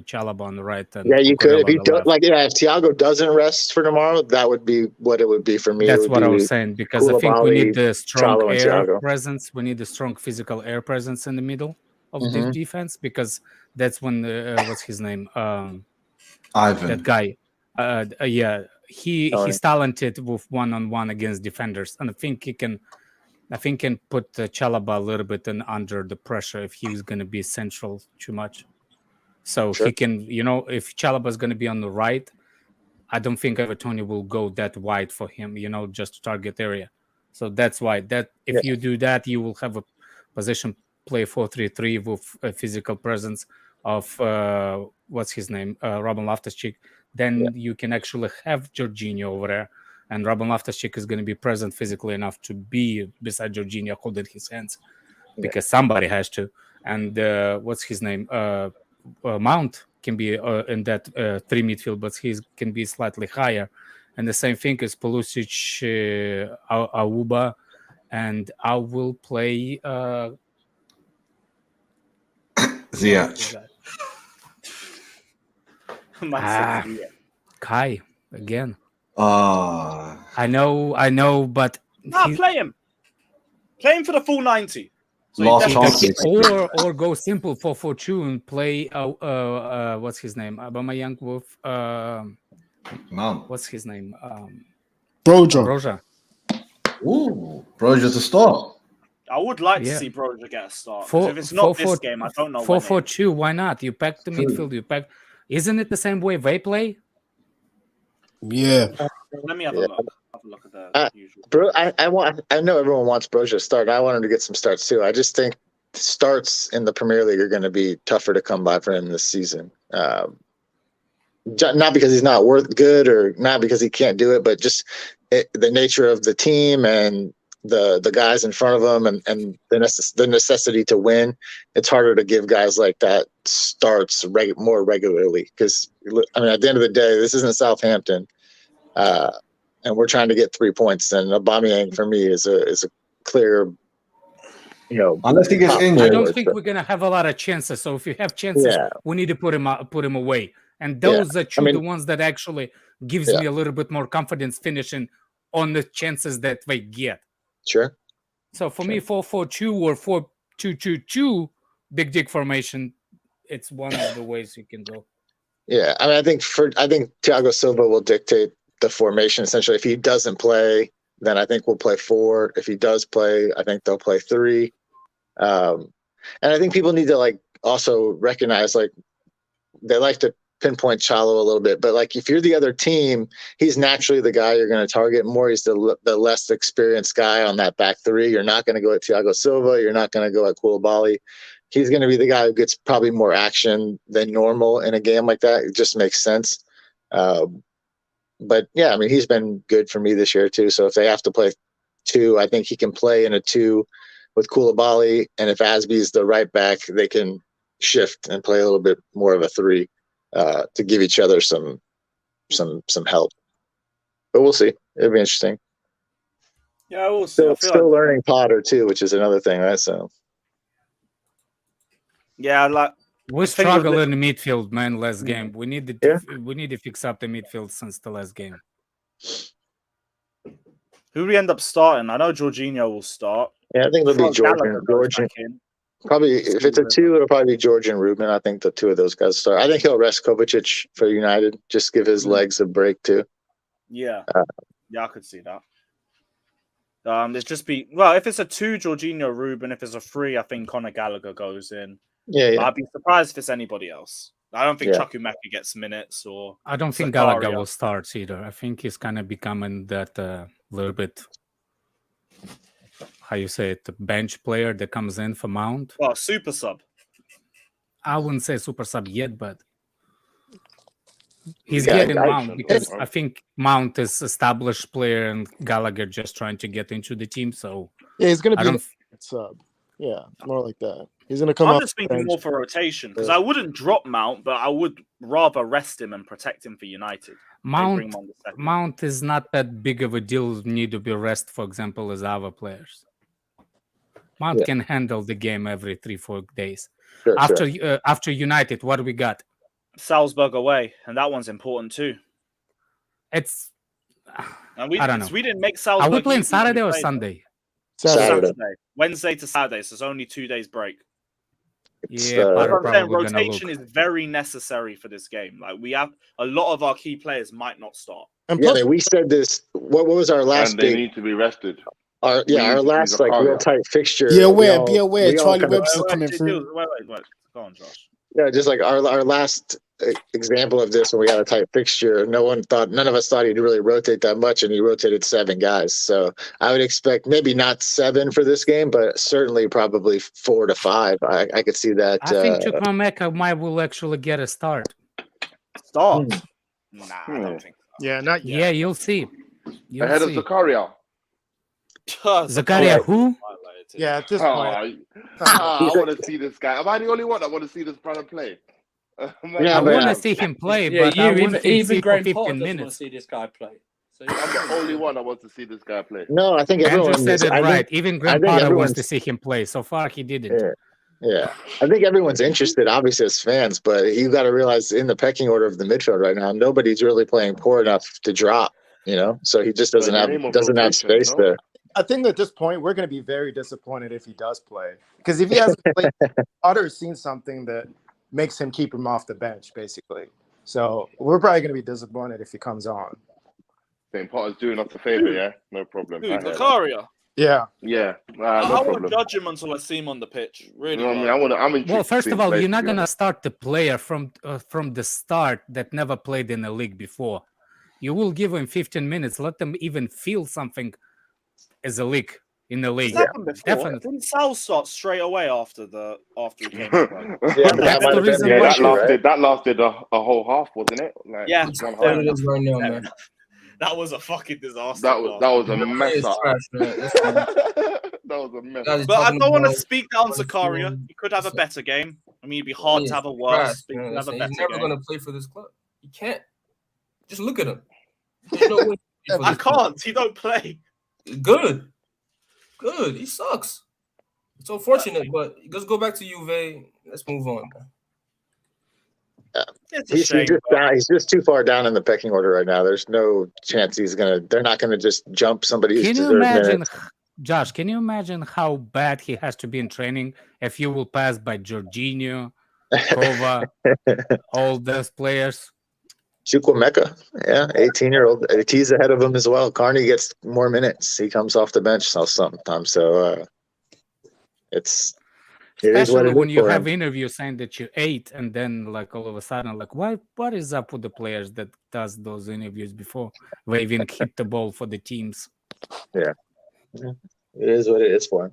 Chalaba on the right. And you could. If Thiago doesn't rest for tomorrow, that would be what it would be for me. That's what I was saying, because I think we need the strong air presence. We need the strong physical air presence in the middle of the defense, because that's when what's his name? Ivan. That guy. he's talented with one-on-one against defenders, and I think he can put Chalobah a little bit under the pressure if he's going to be central too much. So he can, if Chalobah is going to be on the right, I don't think Everton will go that wide for him, just to target area. So that's why if you do that, you will have a position play 4-3-3 with a physical presence of what's his name, Robin Loftus-Cheek. Then you can actually have Jorginho over there, and Robin Loftus-Cheek is going to be present physically enough to be beside Jorginho holding his hands, because somebody has to. And what's his name? Mount can be in that 3 midfield, but he can be slightly higher. And the same thing is Pulisic, Auba, and I will play Ziyech. Kai again. I know, but play him. Play him for the full 90. So Last chance. Or go simple 4-4-2 and play what's his name? Aubameyang with Mount. what's his name? Broja. Ooh, Broja's a start. I would like to see Broja get a start. If it's not this game, I don't know. 4-4-2. Why not? You pack the midfield. Isn't it the same way they play? Yeah. Let me have a look. Have a look at the usual. Bro, I know everyone wants Broja to start. I want him to get some starts too. I just think starts in the Premier League are going to be tougher to come by for him this season. Not because he's not good or not because he can't do it, but just the nature of the team and the guys in front of him and the necessity to win. It's harder to give guys like that starts more regularly because, at the end of the day, this isn't Southampton. And we're trying to get 3 points. And Aubameyang for me is a clear, unless he gets injured. I don't think we're gonna have a lot of chances. So if you have chances, we need to put him away. And those are the ones that actually gives me a little bit more confidence finishing on the chances that they get. Sure. So for me, 4-4-2 or 4-2-2-2 big dig formation, it's one of the ways you can go. Yeah, I think Thiago Silva will dictate the formation essentially. If he doesn't play, then I think we'll play 4. If he does play, I think they'll play 3. And I think people need to also recognize they like to pinpoint Chalo a little bit, but if you're the other team, he's naturally the guy you're going to target more. He's the less experienced guy on that back 3. You're not going to go at Thiago Silva. You're not going to go at Koulibaly. He's going to be the guy who gets probably more action than normal in a game like that. It just makes sense. But yeah, he's been good for me this year too. So if they have to play 2, I think he can play in a 2 with Koulibaly. And if Asby's the right back, they can shift and play a little bit more of a 3 to give each other some help. But we'll see. It'll be interesting. Yeah, we'll see. Still learning Potter too, which is another thing, right? So yeah, we struggle in the midfield, man. Last game, we need to fix up the midfield since the last game. Who do we end up starting? I know Jorginho will start. Yeah, I think it'll be Jorginho. Probably, if it's a 2, it'll probably be George and Ruben. I think the 2 of those guys start. I think he'll rest Kovacic for United, just give his legs a break too. Yeah, I could see that. There's just if it's a 2, Jorginho, Ruben. If it's a 3, I think Conor Gallagher goes in. Yeah. I'd be surprised if it's anybody else. I don't think Chukwuemeka gets minutes, or I don't think Gallagher will start either. I think he's kind of becoming that little bit, how you say it, the bench player that comes in for Mount. Well, super sub. I wouldn't say super sub yet, but he's getting Mount because I think Mount is established player and Gallagher just trying to get into the team. So yeah, he's going to be a sub. Yeah, more like that. He's going to come. I'm just thinking more for rotation because I wouldn't drop Mount, but I would rather rest him and protect him for United. Mount is not that big of a deal. Need to be rest, for example, as other players. Mount can handle the game every 3-4 days. Sure, after United, what do we got? Salzburg away, and that one's important too. It's and we, I don't know. We didn't make Salzburg. Are we playing Saturday or Sunday? Saturday. Wednesday to Saturday, so it's only 2 days break. Yeah, rotation is very necessary for this game. We have a lot of our key players might not start. And Yeah, plus, we said this. What was our last And they big? need to be rested. Our We need to last see like real Zakaria. tight fixture. Be aware, be we aware. all Charlie kind of Webster coming through. Wait. Go on, Josh. yeah, just like our last example of this when we got a tight fixture. None of us thought he'd really rotate that much, and he rotated 7 guys. So I would expect maybe not 7 for this game, but certainly probably 4 to 5. I could see that. I think Chukwuemeka will actually get a start. Start? Nah, I don't think. yeah, not yet. Yeah, you'll see. You'll Ahead see. of Zakaria. Zakaria who? Yeah, at this point. I want to see this guy. Am I the only one that want to see this brother play? Yeah, I but- want to see him play, Yeah, but I you want him even for Graham 15 Potter doesn't want to minutes. see this guy play. So I'm the only one that wants to see this guy play. No, I think Andrew everyone said it I think- right. Even I Graham think Potter wants everyone's- to see him play. So far, he didn't. Yeah. I think everyone's interested, obviously, as fans, but you got to realize in the pecking order of the midfield right now, nobody's really playing poor enough to drop. So he just doesn't have rotation, space no? there. I think at this point we're going to be very disappointed if he does play, because if he hasn't played, Potter's seen something that makes him keep him off the bench, basically. So we're probably going to be disappointed if he comes on. St. Potter's doing us a favor, yeah? No problem. Dude, I hear that. Zakaria. Yeah. Yeah, I no won't problem. judge him until I see him on the pitch. Really. You know what I mean? I'm intrigued Well, to first see of him all, play, you're to not be gonna honest. start the player from the start that never played in the league before. You will give him 15 minutes, let them even feel something as a league in the league. It's happened before. Definitely. Didn't Sal start straight away after he came back? Yeah, but That's the reason Yeah, why that lasted a whole half, wasn't it? Like, Yeah. one Fair half. enough. right now, Fair man. enough. That was a fucking disaster. That was a mess It's up. trash, man. That was a mess Guys up. But I talking don't want to about- speak down Zakaria. He could have a better game. I mean, it'd be hard to have a worse, but he could have a better He's never game. going to play for this club. He can't. Just look at him. There's no way he can play I for this club. can't. He don't play. Good. He sucks. It's unfortunate, but let's go back to Juve. Let's move on. It's a He's shame. he's just too far down in the pecking order right now. There's no chance they're not gonna just jump somebody who's Can you deserved imagine, minutes. Josh? Can you imagine how bad he has to be in training if you will pass by Jorginho, Kova, all those players? Chukwuemeka, yeah, 18-year-old. He's ahead of him as well. Carney gets more minutes. He comes off the bench sometimes. So it is what Especially it when is you for have him. interviews saying that you ate, and then like all of a sudden, like what is up with the players that does those interviews before they even hit the ball for the teams? Yeah, it is what it is for him.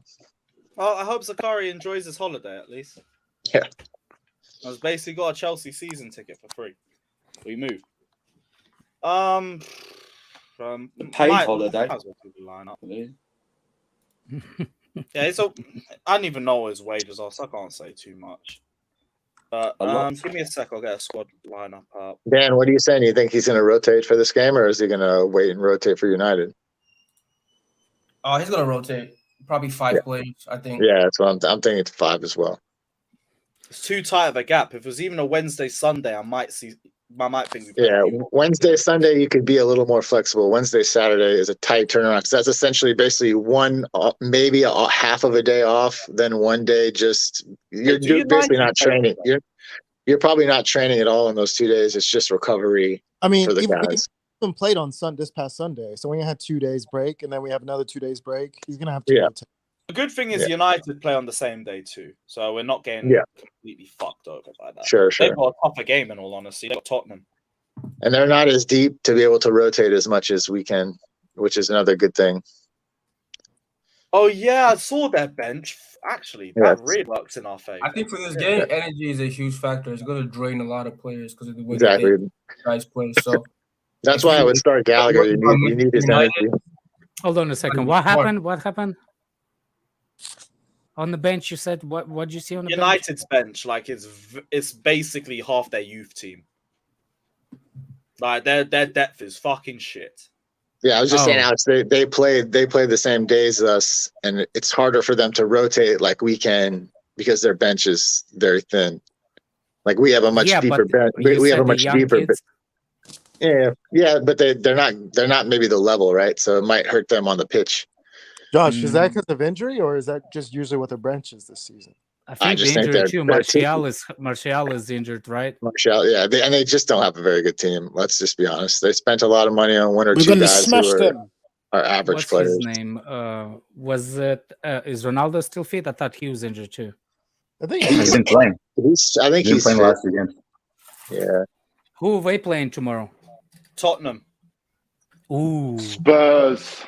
Well, I hope Zakaria enjoys his holiday at least. Yeah. I was basically got a Chelsea season ticket for free. We moved. paid holiday. might as well do the lineup. Yeah, I don't even know what his wages are, so I can't say too much. But give me a sec, I'll get a squad lineup up. Dan, what are you saying? You think he's going to rotate for this game, or is he going to wait and rotate for United? Oh, he's going to rotate. Probably 5 players, I think. Yeah, that's what I'm thinking. It's 5 as well. It's too tight of a gap. If it was even a Wednesday, Sunday, I might think we Yeah, Wednesday, Sunday, you could be a little more flexible. Wednesday, Saturday is a tight turnaround because that's essentially basically maybe half of a day off, then one day just you're basically not training. You're probably not training at all in those 2 days. It's just recovery. I mean, for the even guys. played on this past Sunday, so we had 2 days break, and then we have another 2 days break. He's gonna have to rotate. The good thing is United play on the same day too, so we're not getting completely fucked over by that. Sure. They've got a tougher game, in all honesty. They've got Tottenham. And they're not as deep to be able to rotate as much as we can, which is another good thing. Oh yeah, I saw their bench. Actually, that really works in our favor. I think for this game, energy is a huge factor. It's going to drain a lot of players because of the way Exactly. that guys play. So that's why I would start Gallagher. You need his energy. Hold on a second. What happened? What happened? On the bench, you said what did you see on the United's bench? Like it's basically half their youth team. Like their depth is fucking shit. Yeah, I was just saying, Alex. They play the same days as us, and it's harder for them to rotate like we can because their bench is very thin. Like we have a much deeper bench. We have a much deeper. But they're not maybe the level, right? So it might hurt them on the pitch. Josh, is that because of injury, or is that just usually what their bench is this season? I think just they're think injured too. they're Martial is injured, right? Martial, yeah, and they just don't have a very good team. Let's just be honest. They spent a lot of money on one or We're two gonna guys who smash them. are average What's players. his name? Was it is Ronaldo still fit? I thought he was injured too. I think He's been playing. I think he's playing fit. last weekend. Yeah. Who are they playing tomorrow? Tottenham. Ooh. Spurs.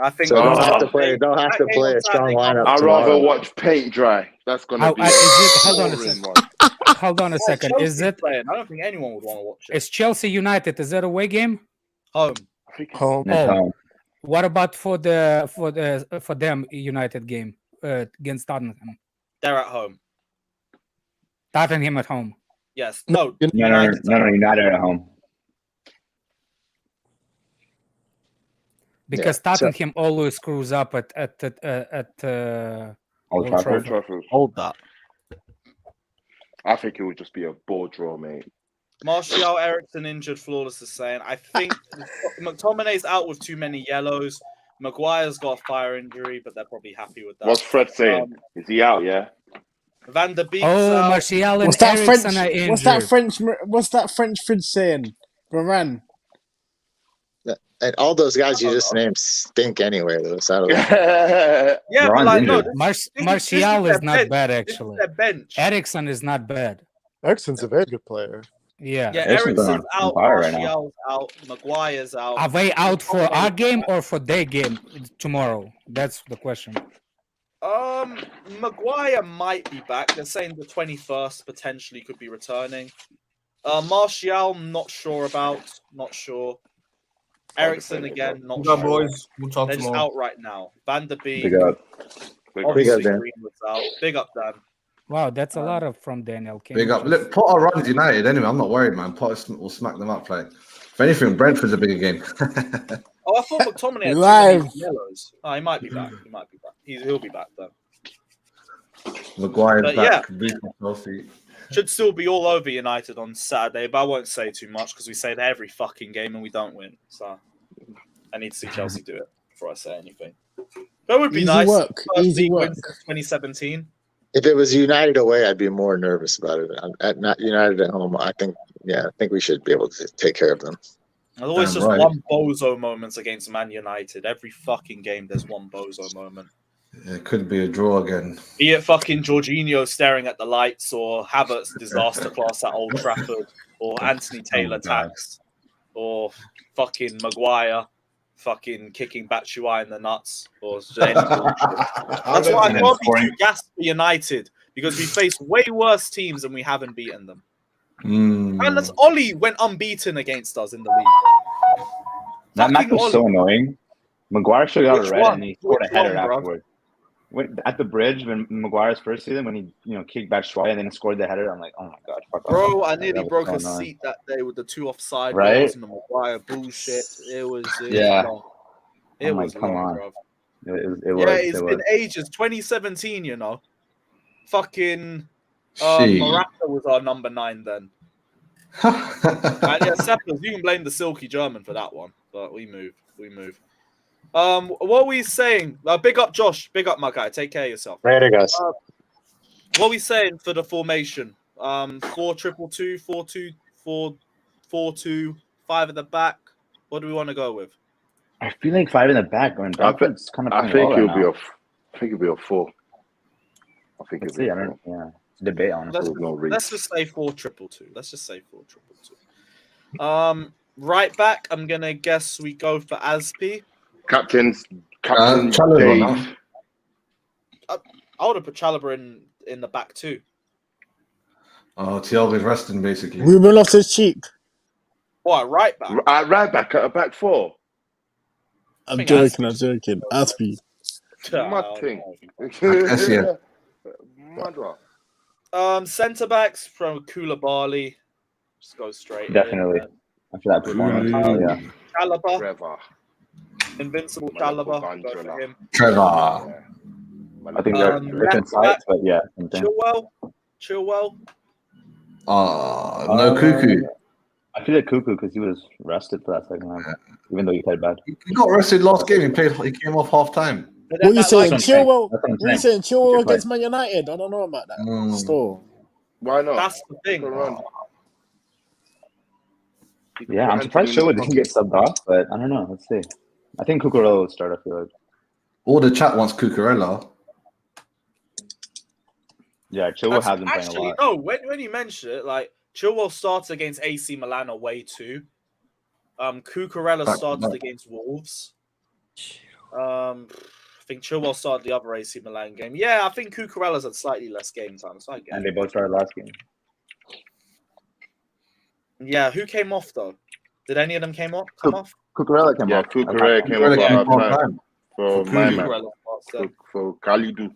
I think So don't have to that play. Don't have to play a strong lineup. I'd tomorrow. rather watch paint dry. That's gonna be. Hold on a boring second. one. Hold on a second. Is Chelsea's it? playing. I don't think anyone would want to watch it. It's Chelsea United. Is that a away game? Home. home. Oh, what about for them United game against Tottenham? They're at home. Tottenham at home. Yes. No. No, United at home. Because Tottenham always screws up at Old Trafford. Hold that. I think it would just be a ball draw, mate. Martial, Eriksen injured, Flawless is saying. I think McTominay's out with too many yellows. Maguire's got a fire injury, but they're probably happy with that. What's Fred saying? Is he out? Yeah. Van der Beek's Oh, out. Martial and What's that Eriksen French? are injured. What's that French Fridge saying? Varane. And all those guys you just named stink anyway, though. So Yeah, but like, no, Martial is not bench. bad, This actually. is their bench. Eriksen is not bad. Eriksen's a very good player. Yeah. Yeah, Eriksen's Eriksen's on out, fire right now. Martial's out, Maguire's out. Are they out for our game or for their game tomorrow? That's the question. Maguire might be back. They're saying the 21st potentially could be returning. Martial, not sure about. Not sure. Eriksen again, not Good sure. boys. We'll talk They're just tomorrow. out right now. Van der Beek. Big up. Obviously, Dan. Greenwood's out. Big up, Dan. Wow, that's a lot of from Daniel. Big up. Look, Potter runs United anyway. I'm not worried, man. Potter will smack them up. Like, if anything, Brentford's a bigger game. Oh, I thought McTominay had Live. too many yellows. Oh, he might be back. He might be back. He'll be back then. Maguire's But back. yeah. Should still be all over United on Saturday, but I won't say too much because we say that every fucking game and we don't win. So I need to see Chelsea do it before I say anything. That would be Easy nice. work. First Easy league work. win since 2017. If it was United away, I'd be more nervous about it. At not United at home, I think we should be able to take care of them. There's always Damn just right. one bozo moments against Man United. Every fucking game, there's one bozo moment. It could be a draw again. Be it fucking Jorginho staring at the lights, or Havertz disaster class at Old Trafford, or Anthony Taylor tax, or fucking Maguire fucking kicking Batshuayi in the nuts, or any bullshit. That's why I can't be too gassed for United, because we face way worse teams and we haven't beaten them. And that's Ollie went unbeaten against us in the league. That match was so annoying. Maguire should have got a red one? and he scored Which a header one, bro? afterward. At the bridge when Maguire's first season, when he kicked Batshuayi and then scored the header, I'm like, oh my god, fuck Bro, off. I nearly That broke a was so annoying. seat that day with the 2 offside Right? goals and the Maguire bullshit. It was Yeah. long. It I'm was like, come long, on. bro. It's been ages. 2017, you know. Fucking Shit. Morata was our number 9 then. And yeah, Seppers, you can blame the silky German for that one, but we move. What are we saying? Big up, Josh. Big up, my guy. Take care of yourself. Later, guys. What are we saying for the formation? 4-2-2, 4-2, 4-4-2, 5 at the back. What do we want to go with? I feel like 5 in the back. I mean, Brentford's kind of I playing think well it'll right be now. I think it'll be a 4. I think Let's it'll be see. a I 4. don't. Yeah, it's a debate honestly. Let's just say 4-2-2. Let's just say 4-2-2. Right back, I'm gonna guess we go for Aspi. Captain Chalobah, Dave. no? I would have put Chalobah in the back too. Oh, Thiago's resting basically. Ruben Loftus-Cheek. What, right back? Right back at a back 4. I'm joking. Aspie. Mad thing. Essien. Mad one. Centre backs from Koulibaly. Just go straight. Definitely. After that performance, yeah. Chalobah. Trevor. Invincible Chalobah. Go for him. Trevor. I think they're different left sides, back, but yeah. Same thing. Chilwell. No Cuckoo. I feel like Cuckoo because he was rested for that second half, even though he played bad. He got rested last game. He came off half time. But What then you that saying, like, Chilwell? That's what I'm What you saying. saying, Chilwell Good play. against Man United? I don't know about that. Still, Why not? that's the thing. Go on. You can Yeah, put I'm surprised Anthony in Chilwell the didn't get subbed off, but I don't know. Let's see. I think Cucurella will start. I feel like. All the chat wants Cucurella. Yeah, Chilwell has been playing a Actually, lot. no. When you mention it, like Chilwell started against AC Milan away too. Cucurella Back to started back. against Wolves. I think Chilwell started the other AC Milan game. Yeah, I think Cucurella's had slightly less game time, so I get And it. they both started last game. Yeah, who came off though? Did any of them come off? Cucurella came Yeah, off. Cucurella came Cucurella off came at off half time time. for For my Kulu. man, Cucurella starts then. for Kalidou.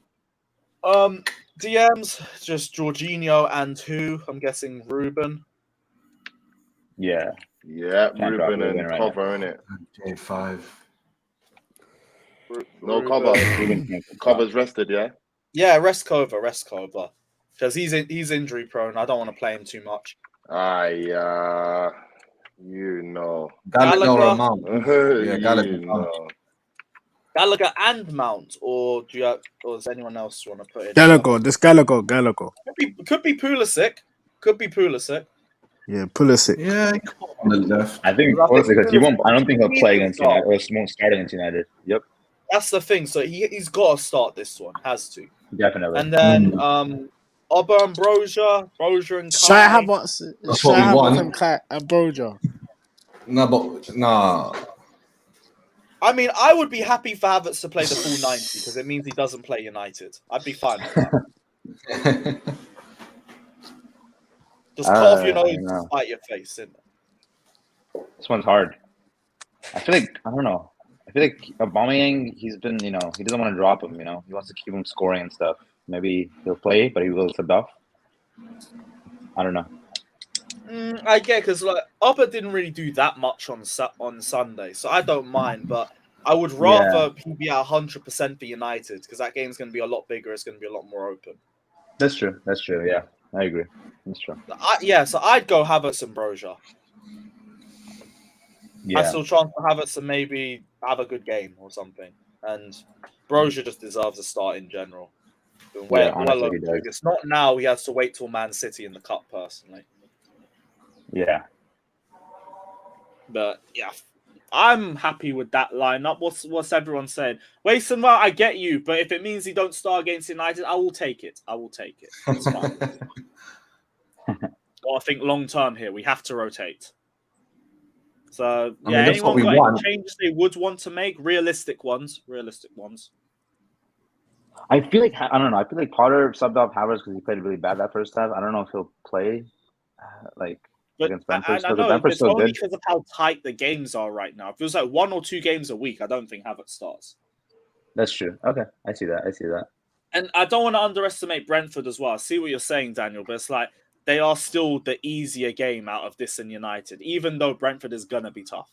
DMs just Jorginho and who? I'm guessing Ruben. Yeah. Yeah, Can't drop Ruben Lewin and right Cover, innit? J5. No Ruben. Cover. Cover's rested, yeah? Yeah, rest Cover. Because he's injury prone. I don't want to play him too much. You know. Gallagher or Gallagher. Mount. Yeah, Gallagher. You know. Gallagher and Mount, or does anyone else want to put it? Gallagher. Could be Pulisic. Yeah, Pulisic. Yeah, on the left. I think because he won't. I don't think he'll play against United or won't start against United. Yep. That's the thing. So he's got to start this one. Has to. Definitely. And then Oba and Broja and Kai. Shall I have want. him, Kai and Broja? No, but nah. I mean, I would be happy for Havertz to play the full 90 because it means he doesn't play United. I'd be fine with that. Just cut off your nose and spite your face, isn't it? This one's hard. I feel like I don't know. I feel like Aubameyang, he's been, he doesn't want to drop him. He wants to keep him scoring and stuff. Maybe he'll play, but he will sub off. I don't know. I get because Oba didn't really do that much on Sunday, so I don't mind. But I would rather he be at 100% for United because that game's going to be a lot bigger. It's going to be a lot more open. That's true. Yeah, I agree. That's true. So I'd go Havertz and Broja. Yeah. I still transfer Havertz and maybe have a good game or something. And Broja just deserves a start in general. Honestly, he does. It's not now. He has to wait till Man City in the cup, personally. Yeah. But yeah, I'm happy with that lineup. What's everyone saying? Wason, well, I get you, but if it means he don't start against United, I will take it. It's fine. Well, I think long term here, we have to rotate. So yeah, anyone got any changes they would want to make? Realistic ones. I feel like I don't know. I feel like Potter subbed off Havertz because he played really bad that first half. I don't know if he'll play against Brentford. I know it's only because of how tight the games are right now. If it was like 1 or 2 games a week, I don't think Havertz starts. That's true. Okay, I see that. And I don't want to underestimate Brentford as well. I see what you're saying, Daniel, but it's like they are still the easier game out of this and United, even though Brentford is gonna be tough.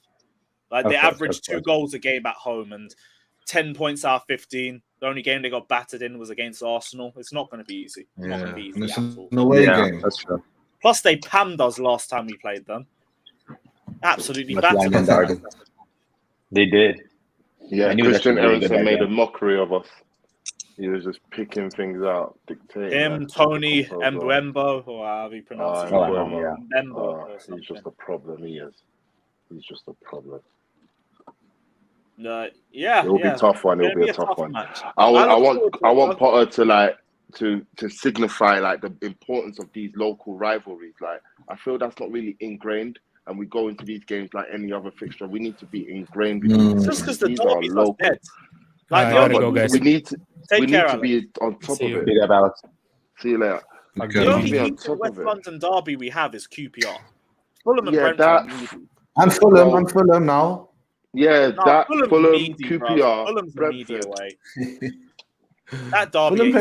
Like they average 2 goals a game at home and 10 points out of 15. The only game they got battered in was against Arsenal. It's not going to be easy. It's not going to be easy at all. No way game. That's true. Plus, they pammed us last time we played them. Absolutely battered us. They did. Yeah, Christian Eriksen made a mockery of us. He was just picking things out, dictating. Him, Tony, Mbembo, or however you pronounce it. Mbembo. He's just a problem. He is. He's just a problem. Yeah, it'll be a tough one. It'll be a tough one. I want Potter to signify like the importance of these local rivalries. Like I feel that's not really ingrained, and we go into these games like any other fixture. We need to be ingrained. Just because the derbies are dead. We need to be on top of it. Big up, Alex. See you later. The only West London derby we have is QPR. Fulham and Brentford. I'm Fulham now. Yeah, Fulham, QPR, Fulham's the media way. That derby.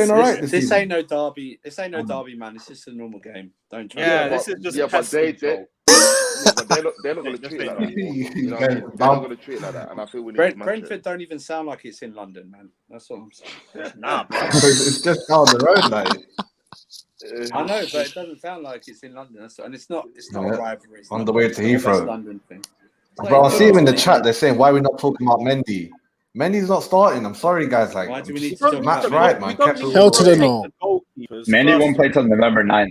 This ain't no derby. This ain't no derby, man. It's just a normal game. Don't try. Yeah, this is just. Yeah, but they're not going to treat it like that. You know what I mean? They're not going to treat it like that. And I feel we need Brentford don't even sound like it's in London, man. That's what I'm saying. Nah, it's just down the road, like. I know, but it doesn't sound like it's in London. And it's not a rivalry. On the way to Heathrow. London thing. Bro, I see him in the chat. They're saying, why are we not talking about Mendy? Mendy's not starting. I'm sorry, guys. Like, Why do we need to talk Matt's about right, Mendy? man. Hell to the no. Mendy won't play till November 9th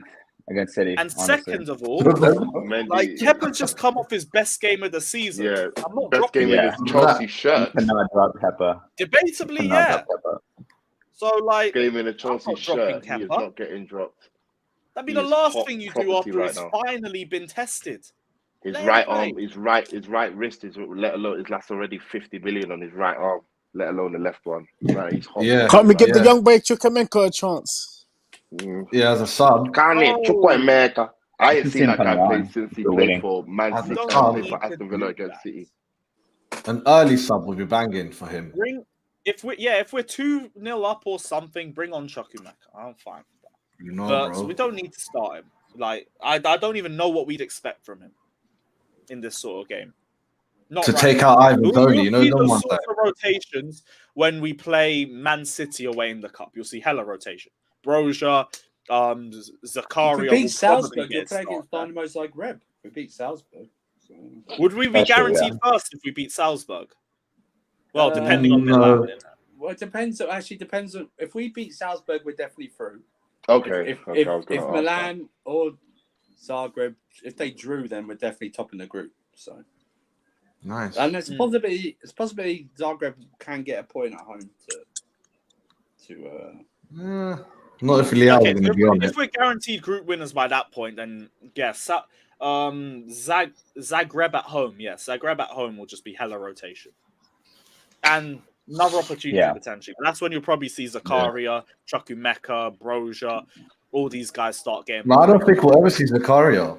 against City. And honestly. second of all, Mendy, like Kepa's just come off his best game of the season. yeah, I'm not best dropping game in him. his Chelsea shirt. You cannot drop Kepa. Debatably, You cannot yeah. drop Kepa. So like, Game in a I'm Chelsea not dropping shirt. He is Kepa. not getting dropped. That'd be He the is last hot thing you do property after right it's now. finally been tested. His Let him right play. arm, his right wrist is, let alone, that's already 50 million on his right arm, let alone the left one. Right, he's hot. Yeah. Can't we give the Yeah. young boy Chukwuemeka a chance? Yeah, as a sub. Can't it? Chukwuemeka. I ain't can seen see him that guy coming play on. since he We're played waiting. for Man As a City, sub. played for Aston Villa against City. An early sub would be banging for him. If we're 2-0 up or something, bring on Chukwuemeka. I'm fine with that. You know, But bro. we don't need to start him. Like I don't even know what we'd expect from him in this sort of game. Not To right take now. out Ivan We'll Toney, you know, see no those one's sorts of rotations when we play Man City away in the cup. You'll see hella rotation. Broja, Zakaria. If we beat will probably Salzburg, get you'll play started against there. Dynamo Zagreb. If we beat Salzburg. So. Would we be That's true, guaranteed first if we beat Salzburg? Well, depending on no. Milan. Well, it depends. It actually depends on if we beat Salzburg, we're definitely through. Okay. If I was gonna ask Milan or Zagreb, if they drew, then we're definitely top in the group. So Nice. and it's possibly Zagreb can get a point at home Not if Leao Okay, is going to be on if it. we're guaranteed group winners by that point, then yes, Zagreb at home. Yes, Zagreb at home will just be hella rotation, and another opportunity potentially. But that's when you'll probably see Zakaria, Chukwuemeka, Broja, all these guys start getting. No, I don't think we'll ever see Zakaria.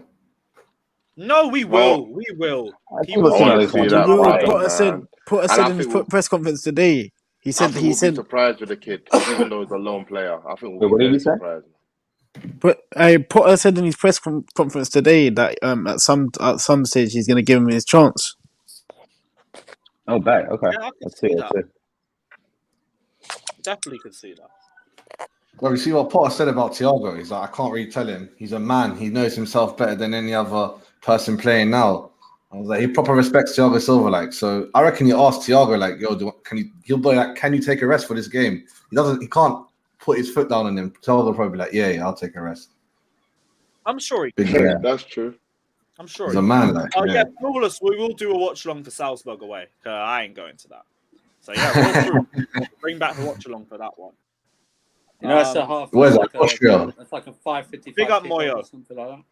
No, we will. We will. He was Potter said in his press conference today. He said we'll be surprised with the kid, even though he's a lone player. I think we'll be very surprised. But Potter said in his press conference today that at some stage he's going to give him his chance. Oh, bad. Okay. Yeah, I Let's see. Definitely could see that. Well, you see what Potter said about Thiago. He's like, I can't really tell him. He's a man. He knows himself better than any other person playing now. I was like, he proper respects Thiago Silva. Like, so I reckon you ask Thiago, like, yo, he'll be like, can you take a rest for this game? He can't put his foot down on him. Thiago will probably be like, yeah, I'll take a rest. I'm sure he can. That's true. I'm sure he's a man. Like, yeah, flawless. We will do a watch along for Salzburg away. I ain't going to that. So yeah, we'll bring back the watch along for that one. You know, it's a half. Where's that? Austria. It's like a 5:55. Big up Moyo. Or something like that.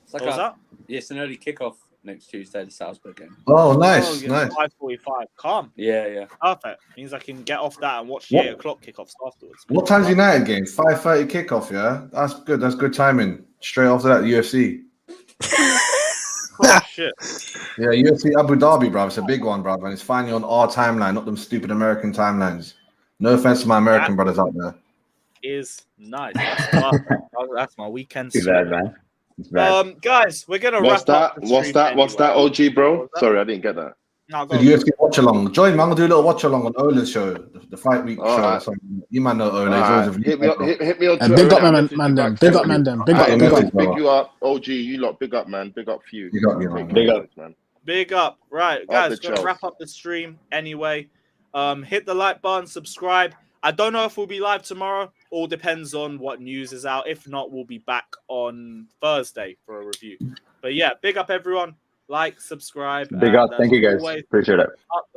It's like what was that? Yeah, it's an early kickoff next Tuesday, the Salzburg game. Oh, nice, nice. 5:45. Calm. Yeah. Perfect. Means I can get off that and watch the 8 o'clock kickoffs afterwards. What time's United game? 5:30 kickoff. Yeah, that's good. That's good timing. Straight after that, UFC. Oh shit. Yeah, UFC Abu Dhabi, bro. It's a big one, bro. And it's finally on our timeline, not them stupid American timelines. No offense to my American brothers out there. Is nice. That's my weekend. Too bad, man. Guys, we're gonna wrap up. What's that, OG, bro? Sorry, I didn't get that. No, the UFC watch along. Join me. I'm gonna do a little watch along on Ola's show, the fight week show. Right. So you might know Ola. Right. Hit me on Twitter. Big up, man. Big up, man. Big you up, OG. You lot, big up, man. Big up, few. Big up, man. Big up. Right, guys, gonna wrap up the stream anyway. Hit the like button, subscribe. I don't know if we'll be live tomorrow. All depends on what news is out. If not, we'll be back on Thursday for a review. But yeah, big up everyone. Like, subscribe. Big up. Thank you guys. Appreciate it. Up the